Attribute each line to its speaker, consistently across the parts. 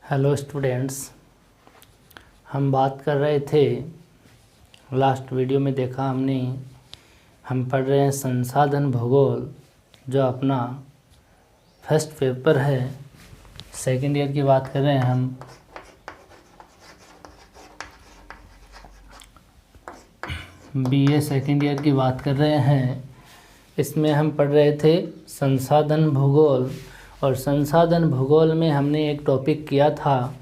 Speaker 1: Hello students, हम बात कर रहे थे लास्ट वीडियो में देखा हमने हम पढ़ रहे हैं संसाधन भूगोल जो अपना फर्स्ट पेपर है। सेकेंड ईयर की बात कर रहे हैं हम। बीए सेकेंड ईयर की बात कर रहे हैं। इसमें हम पढ़ रहे थे संसाधन भूगोल, और संसाधन भूगोल में हमने एक टॉपिक किया था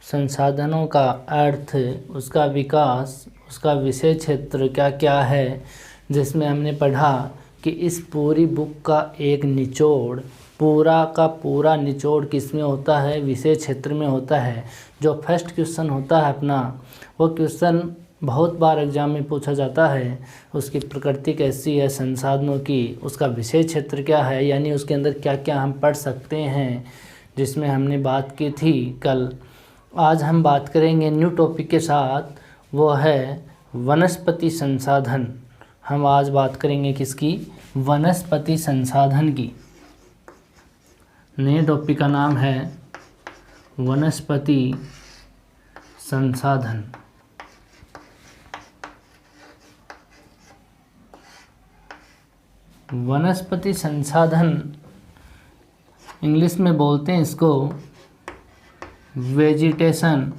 Speaker 1: संसाधनों का अर्थ, उसका विकास, उसका विषय क्षेत्र क्या क्या है, जिसमें हमने पढ़ा कि इस पूरी बुक का एक निचोड़, पूरा का पूरा निचोड़ किस में होता है, विषय क्षेत्र में होता है। जो फर्स्ट क्वेश्चन होता है अपना, वो क्वेश्चन बहुत बार एग्जाम में पूछा जाता है। उसकी प्रकृति कैसी है संसाधनों की, उसका विषय क्षेत्र क्या है, यानी उसके अंदर क्या क्या हम पढ़ सकते हैं, जिसमें हमने बात की थी कल। आज हम बात करेंगे न्यू टॉपिक के साथ, वो है वनस्पति संसाधन। हम आज बात करेंगे किसकी? वनस्पति संसाधन की। नए टॉपिक का नाम है वनस्पति संसाधन। वनस्पति संसाधन इंग्लिश में बोलते हैं इसको वेजिटेशन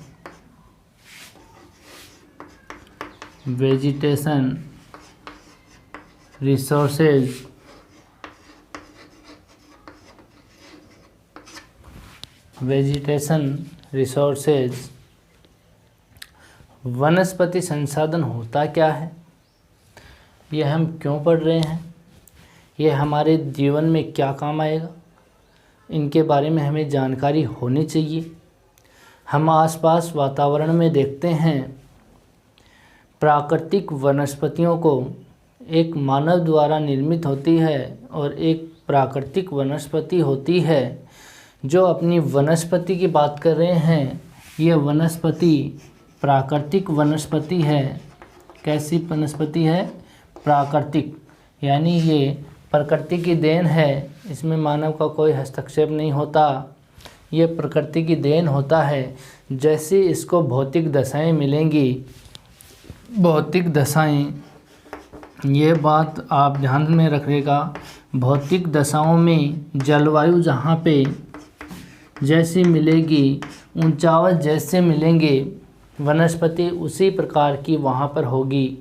Speaker 1: रिसोर्सेज। वनस्पति संसाधन होता क्या है, ये हम क्यों पढ़ रहे हैं, ये हमारे जीवन में क्या काम आएगा, इनके बारे में हमें जानकारी होनी चाहिए। हम आसपास वातावरण में देखते हैं प्राकृतिक वनस्पतियों को एक मानव द्वारा निर्मित होती है, और एक प्राकृतिक वनस्पति होती है जो अपनी वनस्पति की बात कर रहे हैं। ये वनस्पति प्राकृतिक वनस्पति है। कैसी वनस्पति है? प्राकृतिक, यानी ये प्रकृति की देन है, इसमें मानव का कोई हस्तक्षेप नहीं होता, ये प्रकृति की देन होता है। जैसे इसको भौतिक दशाएं मिलेंगी, भौतिक दशाएं, ये बात आप ध्यान में रखिएगा। भौतिक दशाओं में जलवायु जहाँ पे जैसी मिलेगी, ऊंचावच जैसे मिलेंगे, वनस्पति उसी प्रकार की वहाँ पर होगी।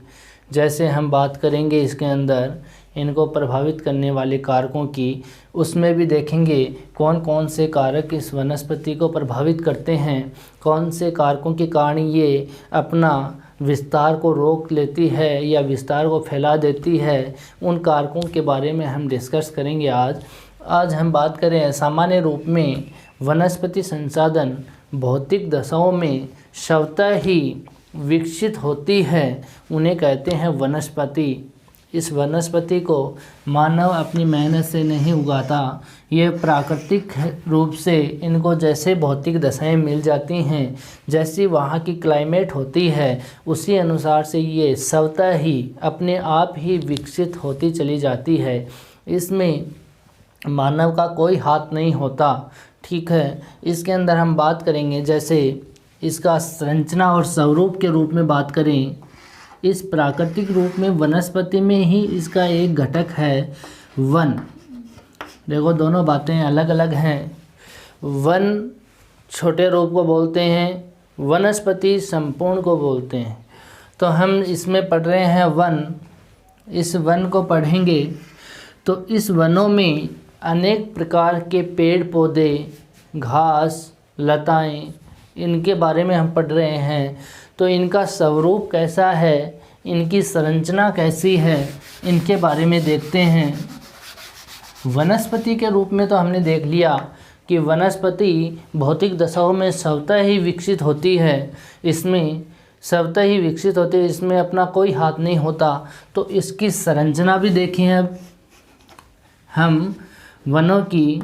Speaker 1: जैसे हम बात करेंगे इसके अंदर इनको प्रभावित करने वाले कारकों की, उसमें भी देखेंगे कौन कौन से कारक इस वनस्पति को प्रभावित करते हैं, कौन से कारकों के कारण ये अपना विस्तार को रोक लेती है या विस्तार को फैला देती है। उन कारकों के बारे में हम डिस्कस करेंगे आज हम बात करें सामान्य रूप में वनस्पति संसाधन भौतिक दशाओं में स्वतः ही विकसित होती है, उन्हें कहते हैं वनस्पति। इस वनस्पति को मानव अपनी मेहनत से नहीं उगाता, ये प्राकृतिक रूप से इनको जैसे भौतिक दशाएं मिल जाती हैं, जैसी वहाँ की क्लाइमेट होती है, उसी अनुसार से ये स्वतः ही अपने आप ही विकसित होती चली जाती है। इसमें मानव का कोई हाथ नहीं होता, ठीक है। इसके अंदर हम बात करेंगे, जैसे इसका संरचना और स्वरूप के रूप में बात करें, इस प्राकृतिक रूप में वनस्पति में ही इसका एक घटक है वन। देखो दोनों बातें अलग अलग हैं। वन छोटे रूप को बोलते हैं, वनस्पति संपूर्ण को बोलते हैं। तो हम इसमें पढ़ रहे हैं वन। इस वन को पढ़ेंगे तो इस वनों में अनेक प्रकार के पेड़ पौधे, घास, लताएं, इनके बारे में हम पढ़ रहे हैं। तो इनका स्वरूप कैसा है, इनकी संरचना कैसी है, इनके बारे में देखते हैं। वनस्पति के रूप में तो हमने देख लिया कि वनस्पति भौतिक दशाओं में स्वतः ही विकसित होती है, इसमें स्वतः ही विकसित होती है, इसमें अपना कोई हाथ नहीं होता। तो इसकी संरचना भी देखें। अब हम वनों की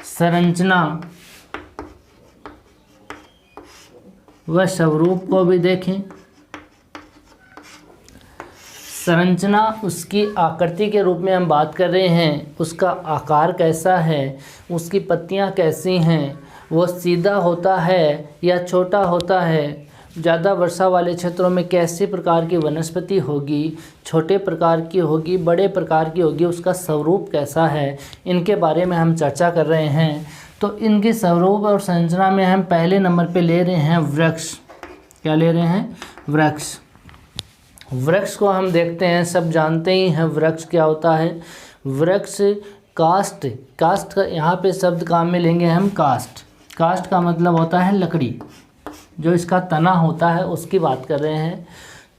Speaker 1: संरचना व स्वरूप को भी देखें। संरचना, उसकी आकृति के रूप में हम बात कर रहे हैं, उसका आकार कैसा है, उसकी पत्तियां कैसी हैं, वो सीधा होता है या छोटा होता है, ज़्यादा वर्षा वाले क्षेत्रों में कैसे प्रकार की वनस्पति होगी, छोटे प्रकार की होगी, बड़े प्रकार की होगी, उसका स्वरूप कैसा है, इनके बारे में हम चर्चा कर रहे हैं। तो इनके स्वरूप और संरचना में हम पहले नंबर पे ले रहे हैं वृक्ष। क्या ले रहे हैं? वृक्ष। वृक्ष को हम देखते हैं, सब जानते ही हैं वृक्ष क्या होता है। वृक्ष काष्ठ, काष्ठ का यहाँ पे शब्द काम में लेंगे हम काष्ठ। काष्ठ का मतलब होता है लकड़ी, जो इसका तना होता है उसकी बात कर रहे हैं।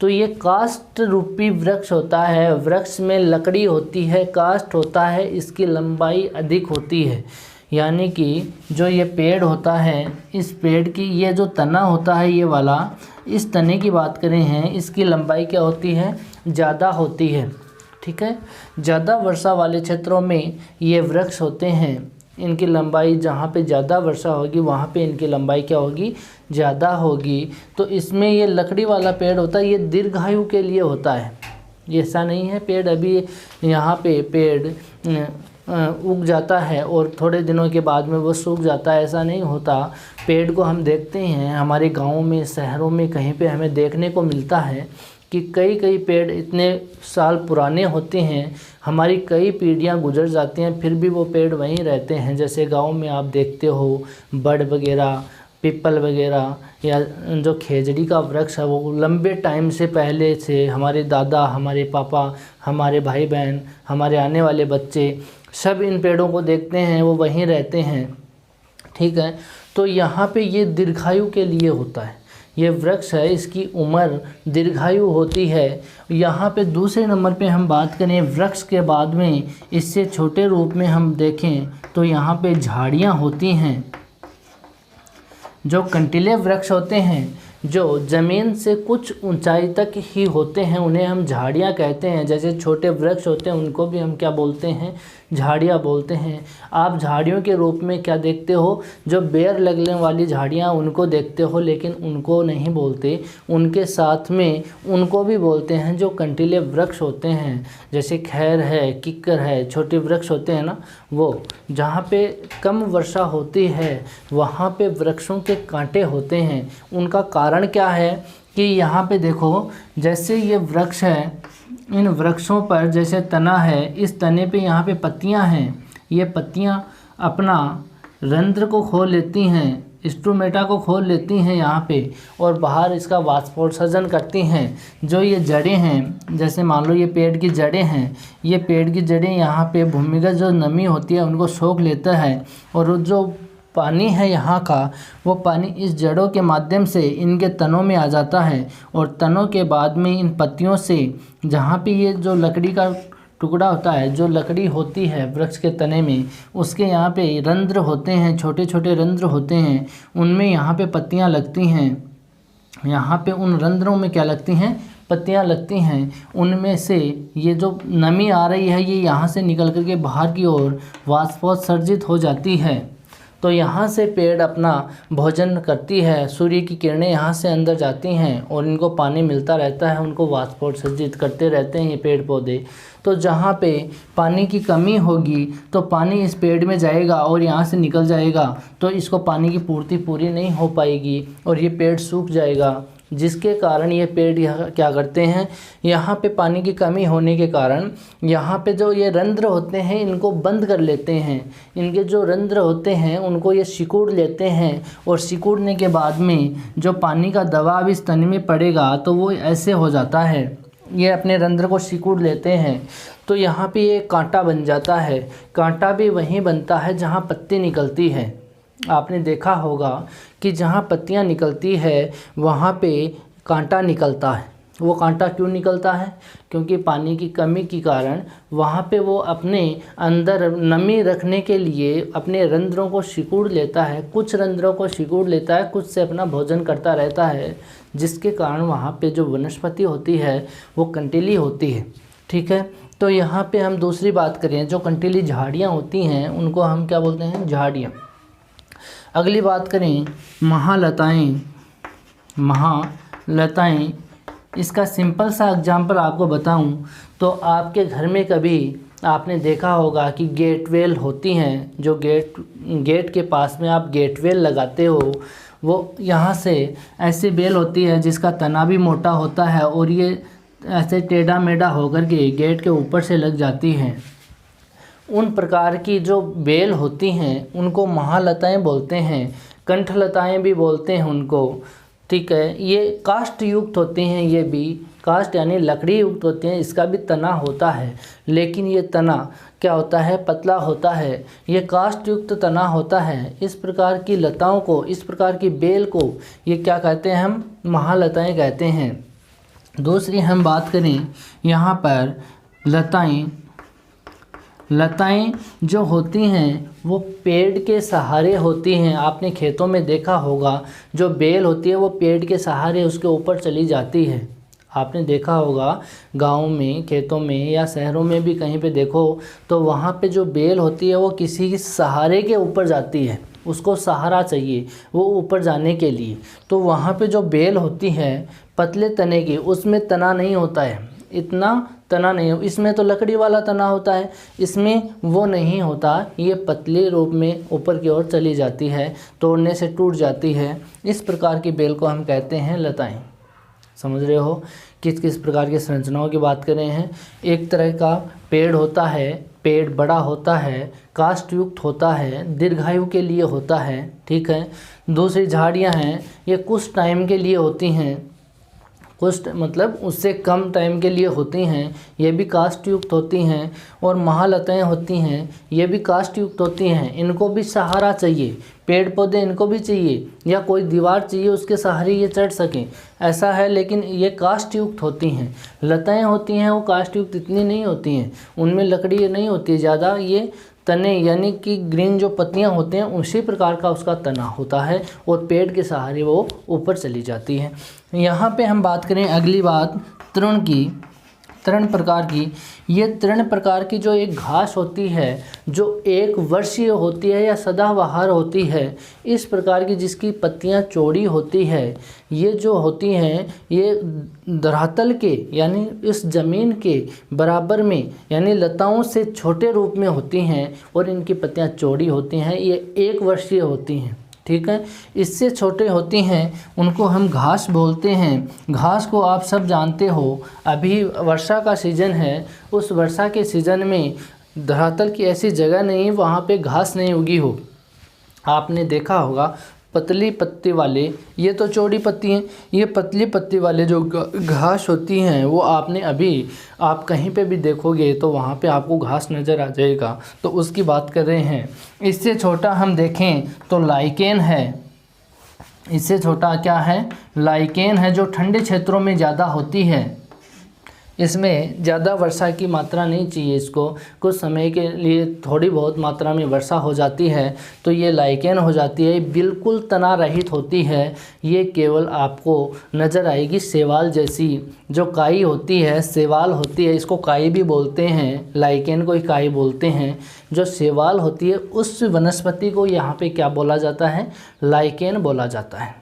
Speaker 1: तो ये काष्ठ रूपी वृक्ष होता है, वृक्ष में लकड़ी होती है, काष्ठ होता है, इसकी लंबाई अधिक होती है। यानी कि जो ये पेड़ होता है, इस पेड़ की ये जो तना होता है ये वाला, इस तने की बात करें हैं, इसकी लंबाई क्या होती है? ज़्यादा होती है। ठीक है, ज़्यादा वर्षा वाले क्षेत्रों में ये वृक्ष होते हैं, इनकी लंबाई जहाँ पे ज़्यादा वर्षा होगी वहाँ पे इनकी लंबाई क्या होगी? ज़्यादा होगी। तो इसमें ये लकड़ी वाला पेड़ होता है, ये दीर्घायु के लिए होता है। ये ऐसा नहीं है पेड़ अभी यहाँ पे पेड़ उग जाता है और थोड़े दिनों के बाद में वो सूख जाता है, ऐसा नहीं होता। पेड़ को हम देखते हैं हमारे गाँव में, शहरों में, कहीं पे हमें देखने को मिलता है कि कई कई पेड़ इतने साल पुराने होते हैं, हमारी कई पीढ़ियां गुजर जाती हैं, फिर भी वो पेड़ वहीं रहते हैं। जैसे गांव में आप देखते हो बड़ वगैरह, पीपल वगैरह, या जो खेजड़ी का वृक्ष है वो लंबे टाइम से पहले से हमारे दादा, हमारे पापा, हमारे भाई बहन, हमारे आने वाले बच्चे सब इन पेड़ों को देखते हैं, वो वहीं रहते हैं। ठीक है, तो यहाँ पे ये दीर्घायु के लिए होता है। ये वृक्ष है, इसकी उम्र दीर्घायु होती है। यहाँ पे दूसरे नंबर पे हम बात करें वृक्ष के बाद में, इससे छोटे रूप में हम देखें तो यहाँ पे झाड़ियाँ होती हैं। जो कंटीले वृक्ष होते हैं, जो ज़मीन से कुछ ऊंचाई तक ही होते हैं, उन्हें हम झाड़ियाँ कहते हैं। जैसे छोटे वृक्ष होते हैं उनको भी हम क्या बोलते हैं? झाड़ियाँ बोलते हैं। आप झाड़ियों के रूप में क्या देखते हो? जो बेर लगने वाली झाड़ियाँ उनको देखते हो, लेकिन उनको नहीं बोलते, उनके साथ में उनको भी बोलते हैं जो कंटीले वृक्ष होते हैं। जैसे खैर है, किक्कर है, छोटे वृक्ष होते हैं ना, वो जहाँ पे कम वर्षा होती है वहाँ पे वृक्षों के कांटे होते हैं। उनका कारण क्या है कि यहाँ पे देखो, जैसे ये वृक्ष है, इन वृक्षों पर जैसे तना है, इस तने पे यहाँ पे पत्तियाँ हैं, ये पत्तियाँ अपना रंध्र को खोल लेती हैं, स्टोमेटा को खोल लेती हैं यहाँ पे, और बाहर इसका वाष्पोत्सर्जन करती हैं। जो ये जड़ें हैं, जैसे मान लो ये पेड़ की जड़ें हैं, ये पेड़ की जड़ें यहाँ पे भूमिगत जो नमी होती है उनको सोख लेता है, और जो पानी है यहाँ का, वो पानी इस जड़ों के माध्यम से इनके तनों में आ जाता है, और तनों के बाद में इन पत्तियों से, जहाँ पे ये जो लकड़ी का टुकड़ा होता है, जो लकड़ी होती है वृक्ष के तने में, उसके यहाँ पे रंध्र होते हैं, छोटे छोटे रंध्र होते हैं, उनमें यहाँ पे पत्तियाँ लगती हैं। यहाँ पे उन रंध्रों में क्या लगती हैं? पत्तियाँ लगती हैं। उनमें से ये जो नमी आ रही है ये यहाँ से निकल कर के बाहर की ओर वाष्पोत्सर्जित हो जाती है। तो यहाँ से पेड़ अपना भोजन करती है, सूर्य की किरणें यहाँ से अंदर जाती हैं और इनको पानी मिलता रहता है, उनको वाष्पोत्सर्जित करते रहते हैं ये पेड़ पौधे। तो जहाँ पे पानी की कमी होगी तो पानी इस पेड़ में जाएगा और यहाँ से निकल जाएगा, तो इसको पानी की पूर्ति पूरी नहीं हो पाएगी और ये पेड़ सूख जाएगा, जिसके कारण ये पेड़ यहाँ क्या करते हैं, यहाँ पे पानी की कमी होने के कारण यहाँ पे जो ये रंध्र होते हैं इनको बंद कर लेते हैं। इनके जो रंध्र होते हैं उनको ये सिकुड़ लेते हैं, और सिकुड़ने के बाद में जो पानी का दबाव इस तने में पड़ेगा तो वो ऐसे हो जाता है, ये अपने रंध्र को सिकुड़ लेते हैं। तो यहाँ पे ये कांटा बन जाता है। कांटा भी वहीं बनता है जहाँ पत्ती निकलती है। आपने देखा होगा कि जहाँ पत्तियाँ निकलती है वहाँ पे कांटा निकलता है। वो कांटा क्यों निकलता है? क्योंकि पानी की कमी के कारण वहाँ पे वो अपने अंदर नमी रखने के लिए अपने रंध्रों को सिकुड़ लेता है, कुछ रंध्रों को सिकुड़ लेता है, कुछ से अपना भोजन करता रहता है, जिसके कारण वहाँ पे जो वनस्पति होती है वो कंटीली होती है। ठीक है, तो यहाँ पे हम दूसरी बात करें, जो कंटीली झाड़ियाँ होती हैं उनको हम क्या बोलते हैं? झाड़ियाँ। अगली बात करें महालताएं। महालताएं इसका सिंपल सा एग्जांपल आपको बताऊं तो आपके घर में कभी आपने देखा होगा कि गेट वेल होती हैं, जो गेट के पास में आप गेट वेल लगाते हो, वो यहाँ से ऐसी बेल होती है जिसका तना भी मोटा होता है और ये ऐसे टेढ़ा मेढ़ा होकर के गेट के ऊपर से लग जाती हैं। उन प्रकार की जो बेल होती हैं उनको महालताएं बोलते हैं, कंठलताएं भी बोलते हैं उनको, ठीक है। ये काष्ठ युक्त होती हैं, ये भी काष्ठ यानी लकड़ी युक्त होती हैं। इसका भी तना होता है, लेकिन ये तना क्या होता है, पतला होता है। ये काष्ठ युक्त तना होता है। इस प्रकार की लताओं को, इस प्रकार की बेल को ये क्या कहते हैं, हम महालताएं कहते हैं। दूसरी हम बात करें यहाँ पर लताएं जो होती हैं वो पेड़ के सहारे होती हैं। आपने खेतों में देखा होगा, जो बेल होती है वो पेड़ के सहारे उसके ऊपर चली जाती है। आपने देखा होगा गाँव में, खेतों में या शहरों में भी कहीं पे देखो तो वहाँ पे जो बेल होती है वो किसी के सहारे के ऊपर जाती है, उसको सहारा चाहिए वो ऊपर जाने के लिए। तो वहाँ पे जो बेल होती है पतले तने की, उसमें तना नहीं होता है, इतना तना नहीं हो। इसमें तो लकड़ी वाला तना होता है, इसमें वो नहीं होता। ये पतले रूप में ऊपर की ओर चली जाती है, तोड़ने से टूट जाती है। इस प्रकार की बेल को हम कहते हैं लताएं। समझ रहे हो किस किस प्रकार की संरचनाओं की बात कर रहे हैं। एक तरह का पेड़ होता है, पेड़ बड़ा होता है, काष्ठ युक्त होता है, दीर्घायु के लिए होता है, ठीक है। दूसरी झाड़ियाँ हैं, ये कुछ टाइम के लिए होती हैं, कुछ मतलब उससे कम टाइम के लिए होती हैं, ये भी काष्ठ युक्त होती हैं। और महालताएं होती हैं, ये भी काष्ठ युक्त होती हैं। इनको भी सहारा चाहिए, पेड़ पौधे इनको भी चाहिए, या कोई दीवार चाहिए उसके सहारे ये चढ़ सकें, ऐसा है। लेकिन ये काष्ठ युक्त होती हैं। लताएं होती हैं वो काष्ठ युक्त इतनी नहीं होती हैं, उनमें लकड़ी नहीं होती है ज़्यादा। ये तने यानी कि ग्रीन जो पत्तियां होते हैं उसी प्रकार का उसका तना होता है और पेड़ के सहारे वो ऊपर चली जाती है। यहाँ पे हम बात करें अगली बात तृण की, तृण प्रकार की। ये तृण प्रकार की जो एक घास होती है जो एक वर्षीय होती है या सदाबहार होती है, इस प्रकार की जिसकी पत्तियां चौड़ी होती है, ये जो होती हैं ये धरातल के यानी इस ज़मीन के बराबर में यानी लताओं से छोटे रूप में होती हैं और इनकी पत्तियां चौड़ी होती हैं। ये एक वर्षीय होती हैं, ठीक है। इससे छोटे होती हैं उनको हम घास बोलते हैं। घास को आप सब जानते हो, अभी वर्षा का सीज़न है, उस वर्षा के सीज़न में धरातल की ऐसी जगह नहीं वहाँ पे घास नहीं उगी हो। आपने देखा होगा पतली पत्ती वाले, ये तो चौड़ी पत्ती हैं, ये पतली पत्ती वाले जो घास होती हैं वो आपने अभी आप कहीं पे भी देखोगे तो वहाँ पे आपको घास नज़र आ जाएगा, तो उसकी बात कर रहे हैं। इससे छोटा हम देखें तो लाइकेन है। इससे छोटा क्या है, लाइकेन है, जो ठंडे क्षेत्रों में ज़्यादा होती है। इसमें ज़्यादा वर्षा की मात्रा नहीं चाहिए, इसको कुछ समय के लिए थोड़ी बहुत मात्रा में वर्षा हो जाती है तो ये लाइकेन हो जाती है। बिल्कुल तना रहित होती है। ये केवल आपको नज़र आएगी शैवाल जैसी, जो काई होती है शैवाल होती है, इसको काई भी बोलते हैं, लाइकेन को ही काई बोलते हैं। जो शैवाल होती है उस वनस्पति को यहाँ पे क्या बोला जाता है, लाइकेन बोला जाता है,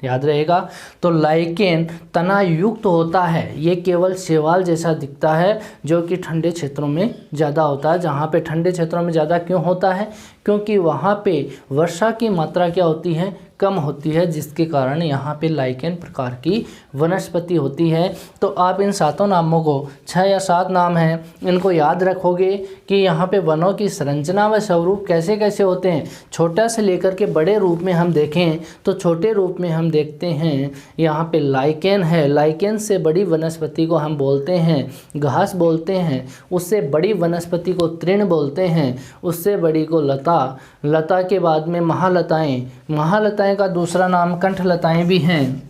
Speaker 1: याद रहेगा। तो लाइकेन तना युक्त होता है, ये केवल शैवाल जैसा दिखता है जो कि ठंडे क्षेत्रों में ज़्यादा होता है। जहाँ पे ठंडे क्षेत्रों में ज़्यादा क्यों होता है, क्योंकि वहाँ पे वर्षा की मात्रा क्या होती है, कम होती है, जिसके कारण यहाँ पे लाइकेन प्रकार की वनस्पति होती है। तो आप इन 7 नामों को, 6 या 7 नाम हैं, इनको याद रखोगे कि यहाँ पे वनों की संरचना व स्वरूप कैसे कैसे होते हैं। छोटा से लेकर के बड़े रूप में हम देखें तो छोटे रूप में हम देखते हैं यहाँ पे लाइकेन है। लाइकेन से बड़ी वनस्पति को हम बोलते हैं घास बोलते हैं, उससे बड़ी वनस्पति को तृण बोलते हैं, उससे बड़ी को लता, लता के बाद में महालताएं, महालताएं का दूसरा नाम कंठलताएं भी हैं,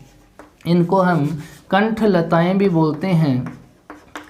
Speaker 1: इनको हम कंठलताएं भी बोलते हैं,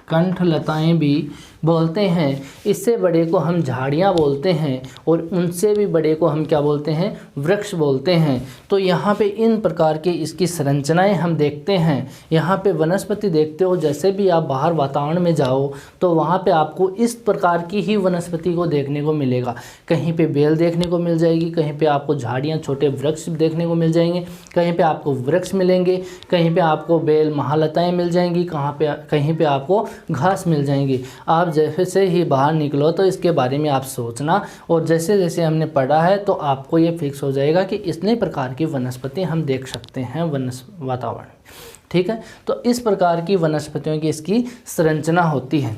Speaker 1: कंठलताएं भी बोलते हैं, इससे बड़े को हम झाड़ियाँ बोलते हैं और उनसे भी बड़े को हम क्या बोलते हैं, वृक्ष बोलते हैं। तो यहाँ पे इन प्रकार की इसकी संरचनाएं हम देखते हैं। यहाँ पे वनस्पति देखते हो, जैसे भी आप बाहर वातावरण में जाओ तो वहाँ पे आपको इस प्रकार की ही वनस्पति को देखने को मिलेगा। कहीं पे बेल देखने को मिल जाएगी, कहीं पे आपको झाड़ियाँ, छोटे वृक्ष देखने को मिल जाएंगे, कहीं पे आपको वृक्ष मिलेंगे, कहीं पे आपको बेल, महालताएँ मिल जाएंगी, कहीं पे आपको घास मिल जाएंगी। आप जैसे ही बाहर निकलो तो इसके बारे में आप सोचना, और जैसे जैसे हमने पढ़ा है तो आपको ये फिक्स हो जाएगा कि इतने प्रकार की वनस्पति हम देख सकते हैं वातावरण। ठीक है, तो इस प्रकार की वनस्पतियों की इसकी संरचना होती है।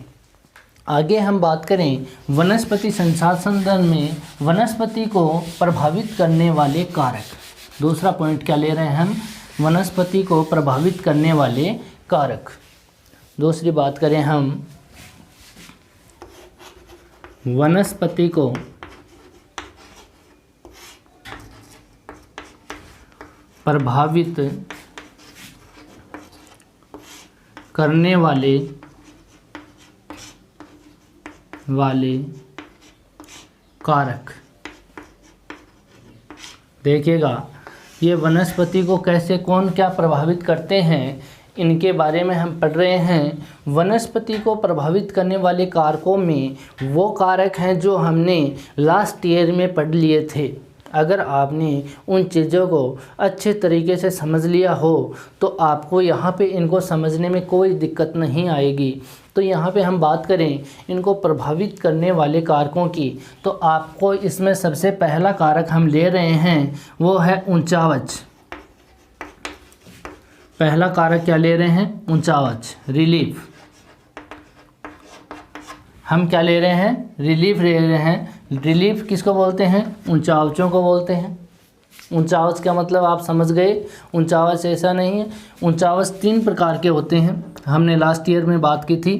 Speaker 1: आगे हम बात करें वनस्पति संसाधन में वनस्पति को प्रभावित करने वाले कारक। दूसरा पॉइंट क्या ले रहे हैं हम, वनस्पति को प्रभावित करने वाले कारक। दूसरी बात करें हम वनस्पति को प्रभावित करने वाले कारक। देखिएगा, ये वनस्पति को कैसे कौन क्या प्रभावित करते हैं, इनके बारे में हम पढ़ रहे हैं। वनस्पति को प्रभावित करने वाले कारकों में वो कारक हैं जो हमने लास्ट ईयर में पढ़ लिए थे। अगर आपने उन चीज़ों को अच्छे तरीके से समझ लिया हो तो आपको यहाँ पे इनको समझने में कोई दिक्कत नहीं आएगी। तो यहाँ पे हम बात करें इनको प्रभावित करने वाले कारकों की, तो आपको इसमें सबसे पहला कारक हम ले रहे हैं वो है ऊंचावच। पहला कारक क्या ले रहे हैं, ऊंचावच, रिलीफ। हम क्या ले रहे हैं, रिलीफ ले रहे हैं। रिलीफ किसको बोलते हैं, ऊंचावचों को बोलते हैं। ऊंचावच का मतलब आप समझ गए। ऊंचावच ऐसा नहीं है, ऊंचावच 3 प्रकार के होते हैं। हमने लास्ट ईयर में बात की थी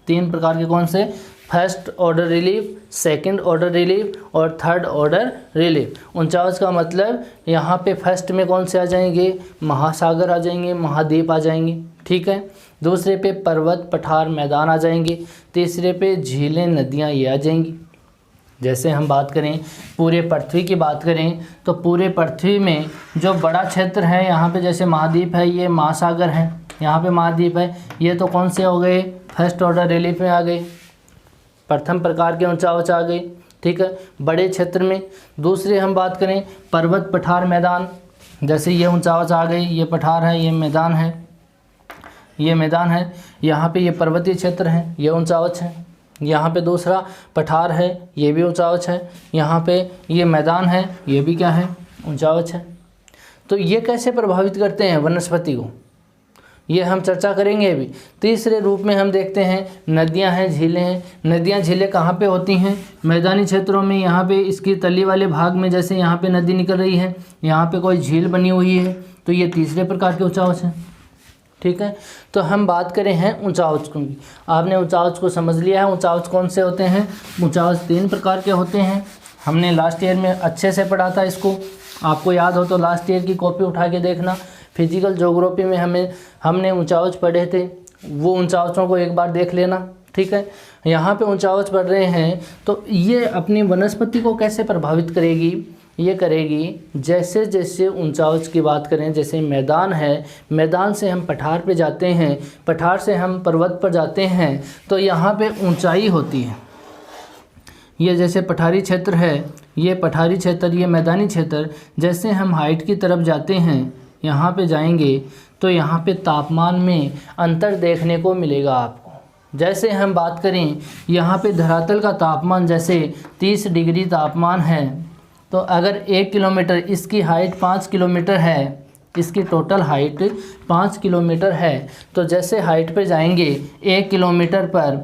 Speaker 1: 3 प्रकार के, कौन से, first order relief, second order relief और थर्ड ऑर्डर रिलीफ। ऊंचावच का मतलब यहाँ पे फर्स्ट में कौन से आ जाएंगे, महासागर आ जाएंगे, महाद्वीप आ जाएंगे। ठीक है, दूसरे पे पर्वत, पठार, मैदान आ जाएंगे। तीसरे पे झीलें, नदियाँ ये आ जाएंगी। जैसे हम बात करें पूरे पृथ्वी की बात करें तो पूरे पृथ्वी में जो बड़ा क्षेत्र है यहाँ पे, जैसे महाद्वीप है, ये महासागर है, यहाँ पे महाद्वीप है, ये तो कौन से हो गए, फर्स्ट ऑर्डर रिलीफ में आ गए, प्रथम प्रकार के ऊंचावच आ गई। ठीक है, बड़े क्षेत्र में। दूसरे हम बात करें पर्वत, पठार, मैदान, जैसे ये ऊंचावच आ गई, ये पठार है, ये मैदान है, ये मैदान है, यहाँ पे ये पर्वतीय क्षेत्र है, ये ऊंचावच है। यहाँ पे दूसरा पठार है, ये भी ऊंचावच है। यहाँ पे ये मैदान है, ये भी क्या है, ऊंचावच है। तो ये कैसे प्रभावित करते हैं वनस्पति को, ये हम चर्चा करेंगे अभी। तीसरे रूप में हम देखते हैं नदियाँ हैं, झीलें हैं। नदियाँ, झीलें कहाँ पे होती हैं, मैदानी क्षेत्रों में। यहाँ पे इसकी तली वाले भाग में जैसे यहाँ पे नदी निकल रही है, यहाँ पे कोई झील बनी हुई है, तो ये तीसरे प्रकार के ऊंचावच हैं। ठीक है, तो हम बात करें हैं ऊंचावच की। आपने ऊंचावच को समझ लिया है। ऊंचावच कौन से होते हैं, ऊंचावच 3 प्रकार के होते हैं। हमने लास्ट ईयर में अच्छे से पढ़ा था इसको, आपको याद हो तो लास्ट ईयर की कॉपी उठा के देखना। फिजिकल ज्योग्राफी में हमने ऊंचावच पढ़े थे, वो ऊंचावचों को एक बार देख लेना। ठीक है, यहाँ पे ऊंचावच पढ़ रहे हैं तो ये अपनी वनस्पति को कैसे प्रभावित करेगी, ये करेगी जैसे जैसे ऊंचावच की बात करें, जैसे मैदान है, मैदान से हम पठार पे जाते हैं, पठार से हम पर्वत पर जाते हैं, तो यहाँ पे ऊंचाई होती है। ये जैसे पठारी क्षेत्र है, ये पठारी क्षेत्र, ये मैदानी क्षेत्र, जैसे हम हाइट की तरफ जाते हैं, यहाँ पे जाएंगे तो यहाँ पे तापमान में अंतर देखने को मिलेगा आपको। जैसे हम बात करें यहाँ पे धरातल का तापमान जैसे 30 डिग्री तापमान है, तो अगर 1 किलोमीटर, इसकी हाइट 5 किलोमीटर है, इसकी टोटल हाइट 5 किलोमीटर है, तो जैसे हाइट पर जाएंगे 1 किलोमीटर पर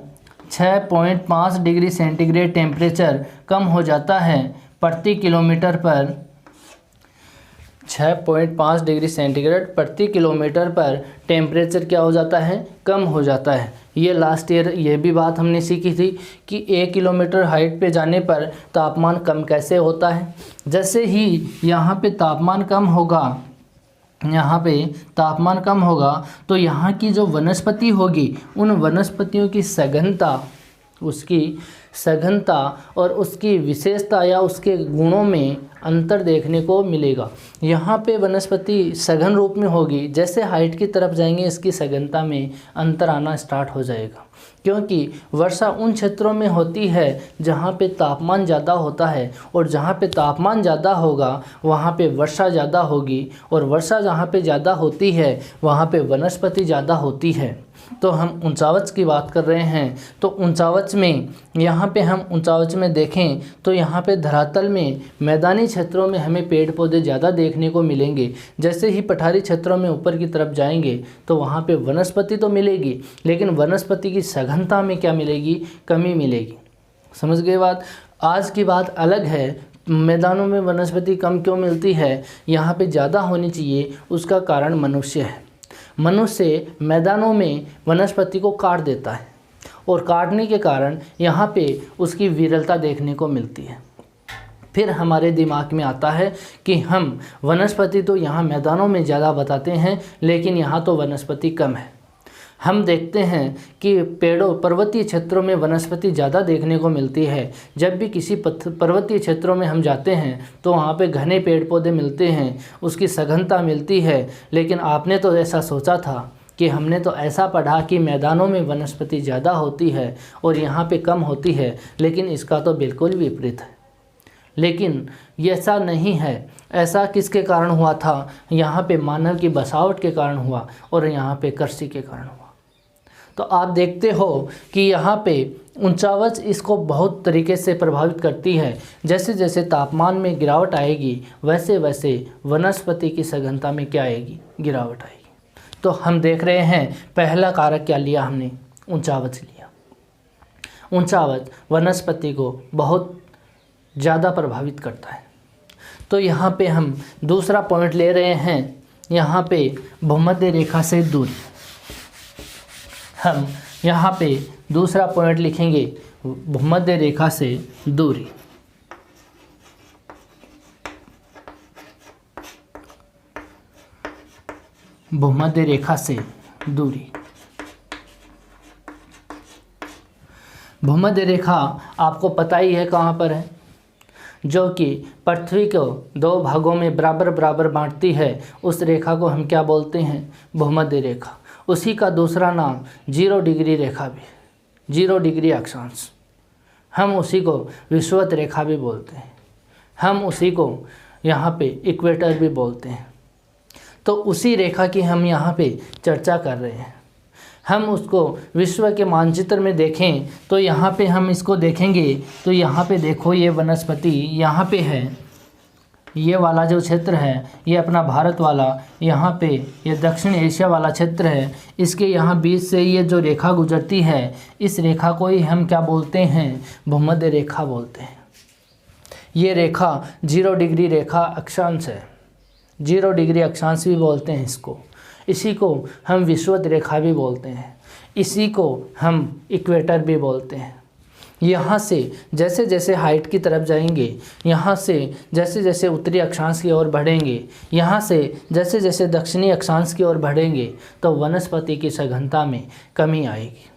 Speaker 1: 6.5 डिग्री सेंटीग्रेड टेम्परेचर कम हो जाता है। प्रति किलोमीटर पर 6.5 डिग्री सेंटीग्रेड प्रति किलोमीटर पर टेम्परेचर क्या हो जाता है, कम हो जाता है। ये लास्ट ईयर ये भी बात हमने सीखी थी कि 1 किलोमीटर हाइट पे जाने पर तापमान कम कैसे होता है। जैसे ही यहाँ पे तापमान कम होगा, यहाँ पे तापमान कम होगा तो यहाँ की जो वनस्पति होगी, उन वनस्पतियों की सघनता उसकी सघनता और उसकी विशेषता या उसके गुणों में अंतर देखने को मिलेगा। यहाँ पे वनस्पति सघन रूप में होगी, जैसे हाइट की तरफ जाएंगे इसकी सघनता में अंतर आना स्टार्ट हो जाएगा, क्योंकि वर्षा उन क्षेत्रों में होती है जहाँ पे तापमान ज़्यादा होता है, और जहाँ पे तापमान ज़्यादा होगा वहाँ पे वर्षा ज़्यादा होगी, और वर्षा जहाँ पे ज़्यादा होती है वहाँ पे वनस्पति ज़्यादा होती है। तो हम ऊंचावच की बात कर रहे हैं, तो ऊंचावच में यहाँ पे हम ऊंचावच में देखें तो यहाँ पे धरातल में मैदानी क्षेत्रों में हमें पेड़ पौधे ज़्यादा देखने को मिलेंगे। जैसे ही पठारी क्षेत्रों में ऊपर की तरफ जाएंगे तो वहाँ पे वनस्पति तो मिलेगी, लेकिन वनस्पति की सघनता में क्या मिलेगी, कमी मिलेगी। समझ गए बात। आज की बात अलग है, मैदानों में वनस्पति कम क्यों मिलती है, यहाँ पे ज़्यादा होनी चाहिए, उसका कारण मनुष्य है। मनुष्य मैदानों में वनस्पति को काट देता है, और काटने के कारण यहाँ पे उसकी विरलता देखने को मिलती है। फिर हमारे दिमाग में आता है कि हम वनस्पति तो यहाँ मैदानों में ज़्यादा बताते हैं, लेकिन यहाँ तो वनस्पति कम है। हम देखते हैं कि पेड़ों पर्वतीय क्षेत्रों में वनस्पति ज़्यादा देखने को मिलती है। जब भी किसी पर्वतीय क्षेत्रों में हम जाते हैं तो वहाँ पे घने पेड़ पौधे मिलते हैं, उसकी सघनता मिलती है। लेकिन आपने तो ऐसा सोचा था कि हमने तो ऐसा पढ़ा कि मैदानों में वनस्पति ज़्यादा होती है और यहाँ पे कम होती है, लेकिन इसका तो बिल्कुल विपरीत है। लेकिन ये ऐसा नहीं है। ऐसा किसके कारण हुआ था, यहाँ पे मानव की बसावट के कारण हुआ, और यहाँ पे कृषि के कारण हुआ। तो आप देखते हो कि यहाँ पे ऊंचावच इसको बहुत तरीके से प्रभावित करती है। जैसे जैसे तापमान में गिरावट आएगी, वैसे वैसे वनस्पति की सघनता में क्या आएगी, गिरावट आएगी। तो हम देख रहे हैं पहला कारक क्या लिया हमने, ऊंचावच लिया। ऊंचावच वनस्पति को बहुत ज़्यादा प्रभावित करता है। तो यहाँ पे हम दूसरा पॉइंट ले रहे हैं, यहाँ पे भूमध्य रेखा से दूरी। हम यहाँ पे दूसरा पॉइंट लिखेंगे, भूमध्य रेखा से दूरी। भूमध्य रेखा से दूरी। भूमध्य रेखा आपको पता ही है कहाँ पर है, जो कि पृथ्वी को दो भागों में बराबर बराबर बांटती है। उस रेखा को हम क्या बोलते हैं, भूमध्य रेखा। उसी का दूसरा नाम 0 डिग्री रेखा भी, 0 डिग्री अक्षांश। हम उसी को विषुवत रेखा भी बोलते हैं, हम उसी को यहाँ पे इक्वेटर भी बोलते हैं। तो उसी रेखा की हम यहाँ पे चर्चा कर रहे हैं। हम उसको विश्व के मानचित्र में देखें तो यहाँ पे हम इसको देखेंगे तो यहाँ पे देखो, ये वनस्पति यहाँ पे है, ये वाला जो क्षेत्र है ये अपना भारत वाला, यहाँ पे ये दक्षिण एशिया वाला क्षेत्र है। इसके यहाँ बीच से ये जो रेखा गुजरती है, इस रेखा को ही हम क्या बोलते हैं, भूमध्य रेखा बोलते हैं। ये रेखा 0 डिग्री रेखा अक्षांश है, 0 डिग्री अक्षांश भी बोलते हैं इसको। इसी को हम विषुवत रेखा भी बोलते हैं, इसी को हम इक्वेटर भी बोलते हैं। यहाँ से जैसे जैसे हाइट की तरफ जाएंगे, यहाँ से जैसे जैसे उत्तरी अक्षांश की ओर बढ़ेंगे, यहाँ से जैसे जैसे दक्षिणी अक्षांश की ओर बढ़ेंगे, तो वनस्पति की सघनता में कमी आएगी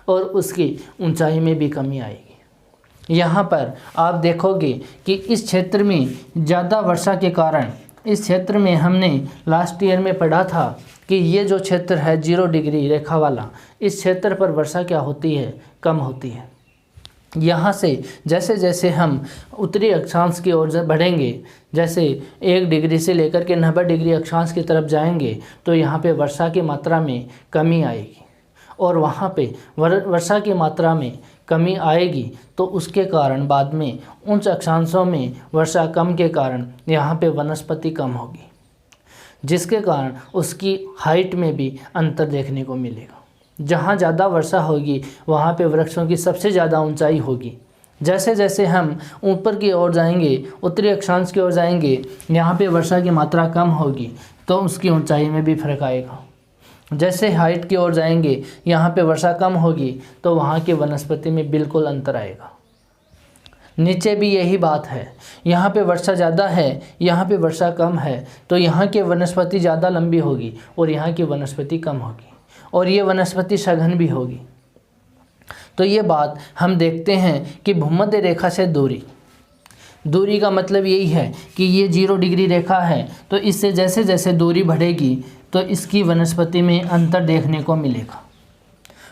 Speaker 1: और उसकी ऊंचाई में भी कमी आएगी। यहाँ पर आप देखोगे कि इस क्षेत्र में ज़्यादा वर्षा के कारण, इस क्षेत्र में हमने लास्ट ईयर में पढ़ा था कि ये जो क्षेत्र है 0 डिग्री रेखा वाला, इस क्षेत्र पर वर्षा क्या होती है, कम होती है। यहाँ से जैसे जैसे हम उत्तरी अक्षांश की ओर बढ़ेंगे, जैसे 1 डिग्री से लेकर के 90 डिग्री अक्षांश की तरफ जाएंगे, तो यहाँ पे वर्षा की मात्रा में कमी आएगी। और वहाँ पे वर्षा की मात्रा में कमी आएगी तो उसके कारण बाद में उच्च अक्षांशों में वर्षा कम के कारण यहाँ पे वनस्पति कम होगी, जिसके कारण उसकी हाइट में भी अंतर देखने को मिलेगा। जहाँ ज़्यादा वर्षा होगी वहाँ पे वृक्षों की सबसे ज़्यादा ऊंचाई होगी। जैसे जैसे हम ऊपर की ओर जाएंगे, उत्तरी अक्षांश की ओर जाएंगे, यहाँ पे वर्षा की मात्रा कम होगी तो उसकी ऊंचाई में भी फर्क आएगा। जैसे हाइट की ओर जाएंगे, यहाँ पे वर्षा कम होगी तो वहाँ की वनस्पति में बिल्कुल अंतर आएगा। नीचे भी यही बात है, यहाँ पे वर्षा ज़्यादा है, यहाँ पे वर्षा कम है, तो यहाँ की वनस्पति ज़्यादा लंबी होगी और यहाँ की वनस्पति कम होगी, और ये वनस्पति सघन भी होगी। तो ये बात हम देखते हैं कि भूमध्य रेखा से दूरी का मतलब यही है कि ये 0 डिग्री रेखा है, तो इससे जैसे जैसे दूरी बढ़ेगी तो इसकी वनस्पति में अंतर देखने को मिलेगा।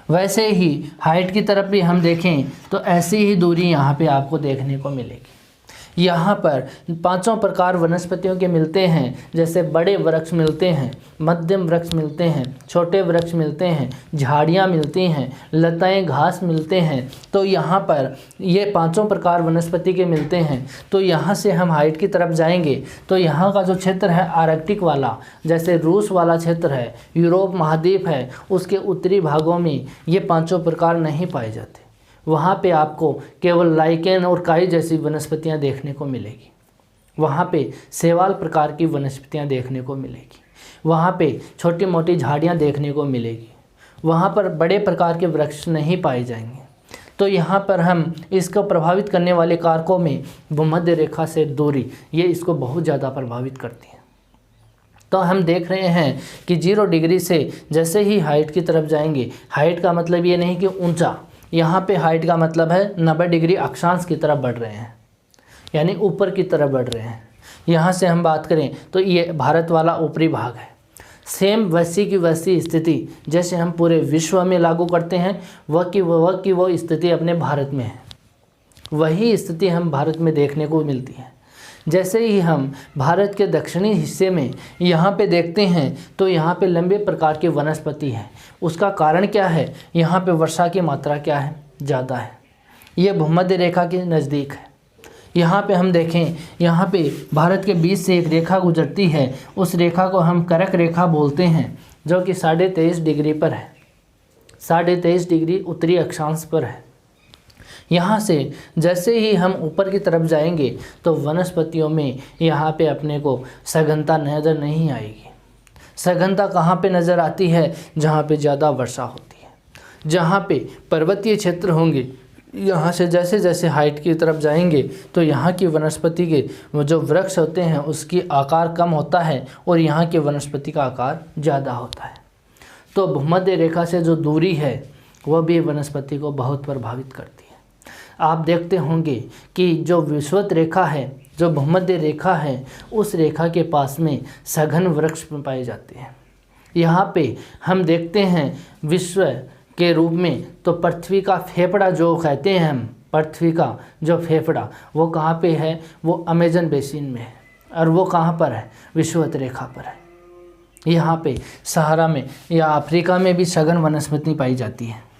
Speaker 1: वैसे ही हाइट की तरफ भी हम देखें तो ऐसी ही दूरी यहाँ पे आपको देखने को मिलेगी। यहाँ पर 5 प्रकार वनस्पतियों के मिलते हैं, जैसे बड़े वृक्ष मिलते हैं, मध्यम वृक्ष मिलते हैं, छोटे वृक्ष मिलते हैं, झाड़ियाँ मिलती हैं, लताएं घास मिलते हैं। तो यहाँ पर ये 5 प्रकार वनस्पति के मिलते हैं। तो यहाँ से हम हाइट की तरफ जाएंगे तो यहाँ का जो क्षेत्र है आर्कटिक वाला, जैसे रूस वाला क्षेत्र है, यूरोप महाद्वीप है, उसके उत्तरी भागों में ये 5 प्रकार नहीं पाए जाते। वहाँ पे आपको केवल लाइकेन और काई जैसी वनस्पतियाँ देखने को मिलेगी। वहाँ पे शैवाल प्रकार की वनस्पतियाँ देखने को मिलेगी। वहाँ पे छोटी मोटी झाड़ियाँ देखने को मिलेगी। वहाँ पर बड़े प्रकार के वृक्ष नहीं पाए जाएंगे। तो यहाँ पर हम इसको प्रभावित करने वाले कारकों में भूमध्य रेखा से दूरी, ये इसको बहुत ज़्यादा प्रभावित करती है। तो हम देख रहे हैं कि 0 डिग्री से जैसे ही हाइट की तरफ जाएंगे, हाइट का मतलब ये नहीं कि ऊंचा, यहाँ पे हाइट का मतलब है 90 डिग्री अक्षांश की तरफ बढ़ रहे हैं, यानी ऊपर की तरफ बढ़ रहे हैं। यहाँ से हम बात करें तो ये भारत वाला ऊपरी भाग है। सेम वैसी की वैसी स्थिति जैसे हम पूरे विश्व में लागू करते हैं, वह की वो स्थिति अपने भारत में है। वही स्थिति हम भारत में देखने को मिलती है। जैसे ही हम भारत के दक्षिणी हिस्से में यहाँ पे देखते हैं तो यहाँ पे लंबे प्रकार की वनस्पति है। उसका कारण क्या है? यहाँ पे वर्षा की मात्रा क्या है? ज़्यादा है। ये भूमध्य रेखा के नज़दीक है। यहाँ पे हम देखें, यहाँ पे भारत के बीच से एक रेखा गुजरती है। उस रेखा को हम कर्क रेखा बोलते हैं, जो कि 23.5 डिग्री पर है। 23.5 डिग्री उत्तरी अक्षांश पर है। यहाँ से जैसे ही हम ऊपर की तरफ जाएंगे तो वनस्पतियों में यहाँ पे अपने को सघनता नज़र नहीं आएगी। सघनता कहाँ पे नज़र आती है? जहाँ पे ज़्यादा वर्षा होती है, जहाँ पे पर्वतीय क्षेत्र होंगे। यहाँ से जैसे जैसे हाइट की तरफ जाएंगे तो यहाँ की वनस्पति के जो वृक्ष होते हैं उसकी आकार कम होता है और यहाँ की वनस्पति का आकार ज़्यादा होता है। तो भूमध्य रेखा से जो दूरी है वह भी वनस्पति को बहुत प्रभावित करती है। आप देखते होंगे कि जो विषुवत रेखा है, जो भूमध्य रेखा है, उस रेखा के पास में सघन वृक्ष पाए जाते हैं। यहाँ पे हम देखते हैं विश्व के रूप में तो पृथ्वी का फेफड़ा जो कहते हैं हम, पृथ्वी का जो फेफड़ा वो कहाँ पे है? वो अमेजन बेसिन में है। और वो कहाँ पर है? विषुवत रेखा पर है। यहाँ पे सहारा में या अफ्रीका में भी सघन वनस्पति पाई जाती है।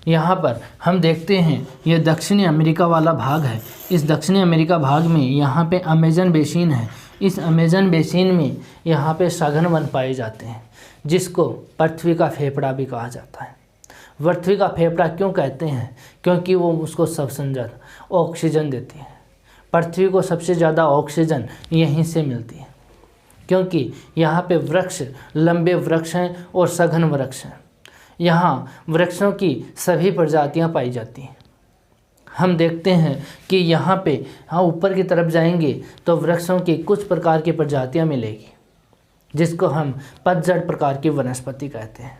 Speaker 1: यहाँ पर हम देखते हैं ये दक्षिणी अमेरिका वाला भाग है। इस दक्षिणी अमेरिका भाग में यहाँ पे अमेजन बेसिन है। इस अमेजन बेसिन में यहाँ पे सघन वन पाए जाते हैं, जिसको पृथ्वी का फेफड़ा भी कहा जाता है। पृथ्वी का फेफड़ा क्यों कहते हैं? क्योंकि वो उसको सबसे ज़्यादा ऑक्सीजन देती है। पृथ्वी को सबसे ज़्यादा ऑक्सीजन यहीं से मिलती है, क्योंकि यहाँ पे वृक्ष, लंबे वृक्ष हैं और सघन वृक्ष हैं। यहाँ वृक्षों की सभी प्रजातियाँ पाई जाती हैं। हम देखते हैं कि यहाँ पे ऊपर की तरफ जाएंगे तो वृक्षों की कुछ प्रकार की प्रजातियाँ मिलेगी, जिसको हम पतझड़ प्रकार की वनस्पति कहते हैं।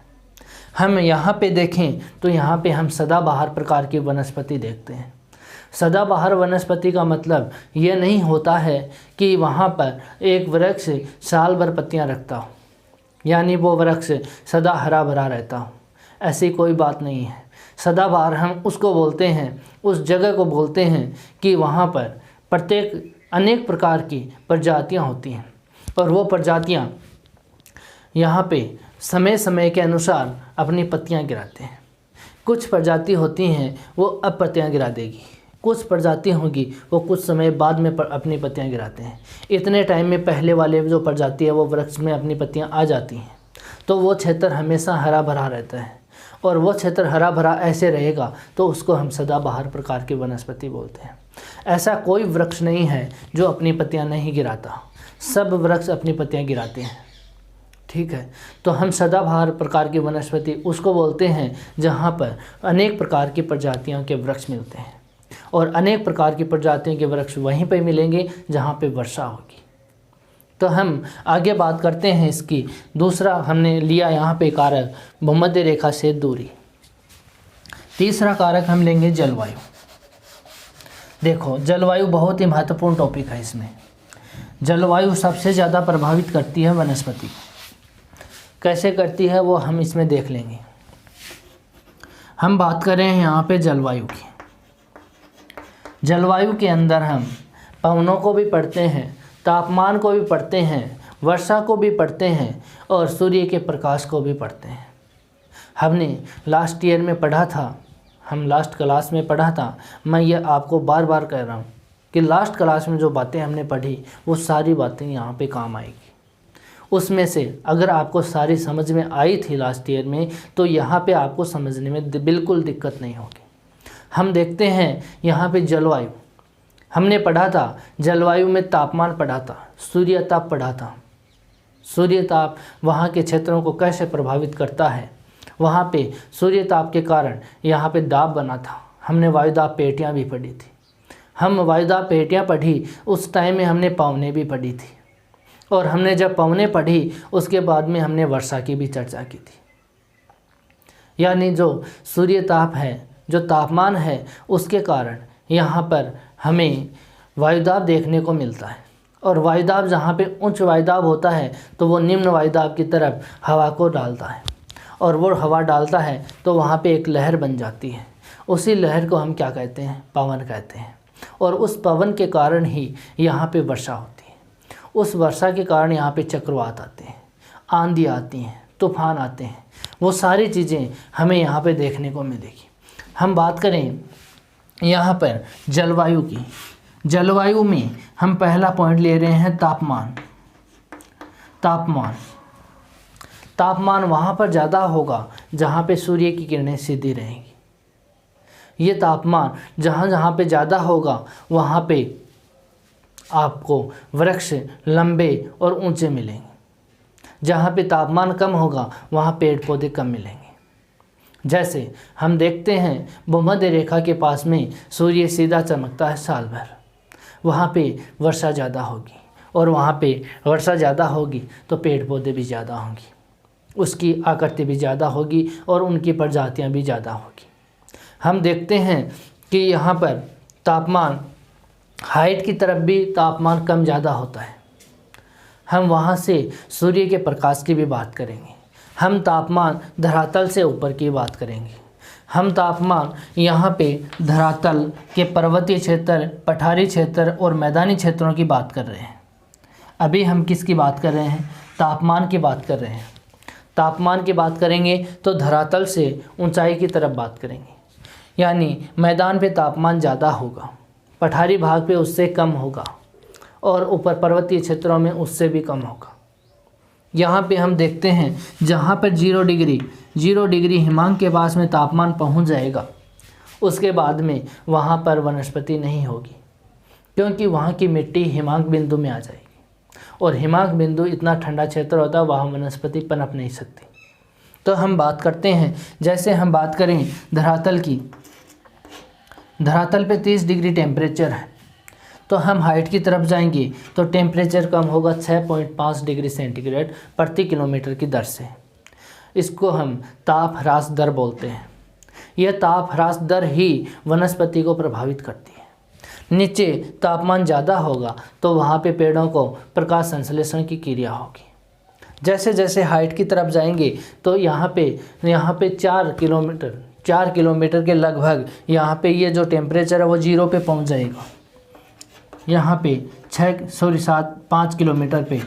Speaker 1: हम यहाँ पे देखें तो यहाँ पे हम सदाबहार प्रकार की वनस्पति देखते हैं। सदाबहार वनस्पति का मतलब ये नहीं होता है कि वहाँ पर एक वृक्ष साल भर पत्तियाँ रखता हो, यानी वो वृक्ष सदा हरा भरा रहता हो। ऐसी कोई बात नहीं है। सदाबहार हम उसको बोलते हैं, उस जगह को बोलते हैं कि वहाँ पर अनेक प्रकार की प्रजातियाँ होती हैं और वो प्रजातियाँ यहाँ पे समय समय के अनुसार अपनी पत्तियाँ गिराते हैं। कुछ प्रजाति होती हैं वो अब पत्तियाँ गिरा देगी, कुछ प्रजाति होगी वो कुछ समय बाद में अपनी पत्तियाँ गिराते हैं। इतने टाइम में पहले वाले जो प्रजाति है वो वृक्ष में अपनी पत्तियाँ आ जाती हैं, तो वो क्षेत्र हमेशा हरा भरा रहता है। और वो क्षेत्र हरा भरा ऐसे रहेगा तो उसको हम सदाबहार प्रकार की वनस्पति बोलते हैं। ऐसा कोई वृक्ष नहीं है जो अपनी पत्तियाँ नहीं गिराता, सब वृक्ष अपनी पत्तियाँ गिराते हैं। ठीक है, तो हम सदाबहार प्रकार की वनस्पति उसको बोलते हैं जहाँ पर अनेक प्रकार की प्रजातियों के वृक्ष मिलते हैं, और अनेक प्रकार की प्रजातियों के वृक्ष वहीं पर मिलेंगे जहाँ पे वर्षा होगी। तो हम आगे बात करते हैं इसकी। दूसरा हमने लिया यहाँ पे कारक भूमध्य रेखा से दूरी। तीसरा कारक हम लेंगे जलवायु। देखो, जलवायु बहुत ही महत्वपूर्ण टॉपिक है। इसमें जलवायु सबसे ज़्यादा प्रभावित करती है वनस्पति को। कैसे करती है वो हम इसमें देख लेंगे। हम बात कर रहे हैं यहाँ पे जलवायु की। जलवायु के अंदर हम पवनों को भी पढ़ते हैं, तापमान को भी पढ़ते हैं, वर्षा को भी पढ़ते हैं और सूर्य के प्रकाश को भी पढ़ते हैं। हमने लास्ट ईयर में पढ़ा था, हम लास्ट क्लास में पढ़ा था। मैं ये आपको बार बार कह रहा हूँ कि लास्ट क्लास में जो बातें हमने पढ़ी वो सारी बातें यहाँ पे काम आएगी। उसमें से अगर आपको सारी समझ में आई थी लास्ट ईयर में, तो यहाँ पे आपको समझने में बिल्कुल दिक्कत नहीं होगी। हम देखते हैं यहाँ पे जलवायु हमने पढ़ा था। जलवायु में तापमान पढ़ा था, सूर्य ताप पढ़ा था। सूर्य ताप वहाँ के क्षेत्रों को कैसे प्रभावित करता है। वहाँ पे सूर्य ताप के कारण यहाँ पे दाब बना था। हमने वायुदाब पेटियाँ भी पढ़ी थी। हम वायुदाब पेटियाँ पढ़ी उस टाइम में हमने पवनें भी पढ़ी थी। और हमने जब पवनें पढ़ी उसके बाद में हमने वर्षा की भी चर्चा की थी। यानी जो सूर्य ताप है, जो तापमान है, उसके कारण यहाँ पर हमें वायुदाब देखने को मिलता है। और वायुदाब जहाँ पे उच्च वायुदाब होता है तो वो निम्न वायुदाब की तरफ हवा को डालता है, और वो हवा डालता है तो वहाँ पे एक लहर बन जाती है। उसी लहर को हम क्या कहते हैं? पवन कहते हैं। और उस पवन के कारण ही यहाँ पे वर्षा होती है। उस वर्षा के कारण यहाँ पे चक्रवात आते हैं, आंधी आती हैं, तूफान आते हैं। वो सारी चीज़ें हमें यहाँ पे देखने को मिलेगी। हम बात करें यहाँ पर जलवायु की। जलवायु में हम पहला पॉइंट ले रहे हैं तापमान। तापमान वहाँ पर ज़्यादा होगा जहाँ पे सूर्य की किरणें सीधी रहेंगी। ये तापमान जहाँ जहाँ पे ज़्यादा होगा वहाँ पे आपको वृक्ष लंबे और ऊंचे मिलेंगे। जहाँ पे तापमान कम होगा वहाँ पेड़ पौधे कम मिलेंगे। जैसे हम देखते हैं भूमध्य रेखा के पास में सूर्य सीधा चमकता है साल भर, वहाँ पे वर्षा ज़्यादा होगी। और वहाँ पे वर्षा ज़्यादा होगी तो पेड़ पौधे भी ज़्यादा होंगी, उसकी आकृति भी ज़्यादा होगी और उनकी प्रजातियाँ भी ज़्यादा होगी। हम देखते हैं कि यहाँ पर तापमान हाइट की तरफ भी तापमान कम ज़्यादा होता है। हम वहाँ से सूर्य के प्रकाश की भी बात करेंगे। हम तापमान धरातल से ऊपर की बात करेंगे। हम तापमान यहाँ पे धरातल के पर्वतीय क्षेत्र, पठारी क्षेत्र और मैदानी क्षेत्रों की बात कर रहे हैं। अभी हम किसकी बात कर रहे हैं? तापमान की बात कर रहे हैं। तापमान की बात करेंगे तो धरातल से ऊंचाई की तरफ बात करेंगे। यानी मैदान पे तापमान ज़्यादा होगा, पठारी भाग पे उससे कम होगा और ऊपर पर्वतीय क्षेत्रों में उससे भी कम होगा। यहाँ पे हम देखते हैं जहाँ पर 0 डिग्री हिमांक के पास में तापमान पहुँच जाएगा, उसके बाद में वहाँ पर वनस्पति नहीं होगी, क्योंकि वहाँ की मिट्टी हिमांक बिंदु में आ जाएगी। और हिमांक बिंदु इतना ठंडा क्षेत्र होता है, वहाँ वनस्पति पनप नहीं सकती। तो हम बात करते हैं, जैसे हम बात करें धरातल की। धरातल पे 30 डिग्री टेम्परेचर है, तो हम हाइट की तरफ जाएंगे तो टेम्परेचर कम होगा 6.5 डिग्री सेंटीग्रेड प्रति किलोमीटर की दर से। इसको हम ताप ह्रास दर बोलते हैं। यह ताप ह्रास दर ही वनस्पति को प्रभावित करती है। नीचे तापमान ज़्यादा होगा तो वहाँ पे पेड़ों को प्रकाश संश्लेषण की क्रिया होगी। जैसे जैसे हाइट की तरफ जाएंगे तो यहाँ पे 4 किलोमीटर के लगभग यहाँ पे ये जो टेम्परेचर है वो 0 पे पहुँच जाएगा। यहाँ पे 5 किलोमीटर पे,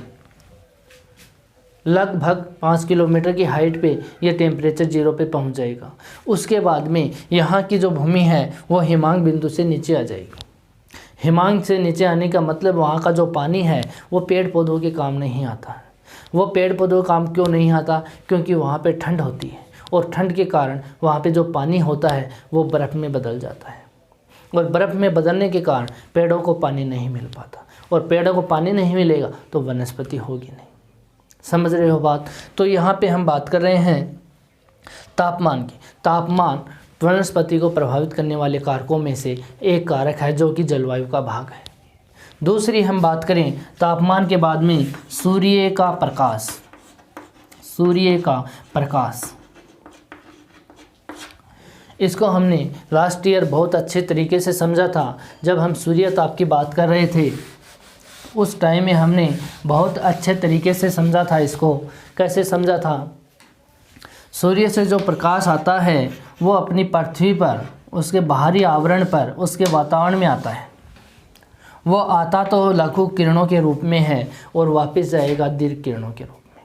Speaker 1: लगभग 5 किलोमीटर की हाइट पे ये टेम्परेचर 0 पे पहुँच जाएगा। उसके बाद में यहाँ की जो भूमि है वो हिमांक बिंदु से नीचे आ जाएगी। हिमांक से नीचे आने का मतलब वहाँ का जो पानी है वो पेड़ पौधों के काम नहीं आता है। वो पेड़ पौधों का काम क्यों नहीं आता? क्योंकि वहाँ पे ठंड होती है और ठंड के कारण वहाँ पे जो पानी होता है वो बर्फ़ में बदल जाता है। और बर्फ़ में बदलने के कारण पेड़ों को पानी नहीं मिल पाता, और पेड़ों को पानी नहीं मिलेगा तो वनस्पति होगी नहीं। समझ रहे हो बात? तो यहाँ पे हम बात कर रहे हैं तापमान की। तापमान वनस्पति को प्रभावित करने वाले कारकों में से एक कारक है जो कि जलवायु का भाग है। दूसरी हम बात करें तापमान के बाद में सूर्य का प्रकाश। सूर्य का प्रकाश इसको हमने लास्ट ईयर बहुत अच्छे तरीके से समझा था। जब हम सूर्यताप की बात कर रहे थे उस टाइम में हमने बहुत अच्छे तरीके से समझा था। इसको कैसे समझा था? सूर्य से जो प्रकाश आता है वो अपनी पृथ्वी पर, उसके बाहरी आवरण पर, उसके वातावरण में आता है। वो आता तो लघु किरणों के रूप में है और वापस जाएगा दीर्घ किरणों के रूप में।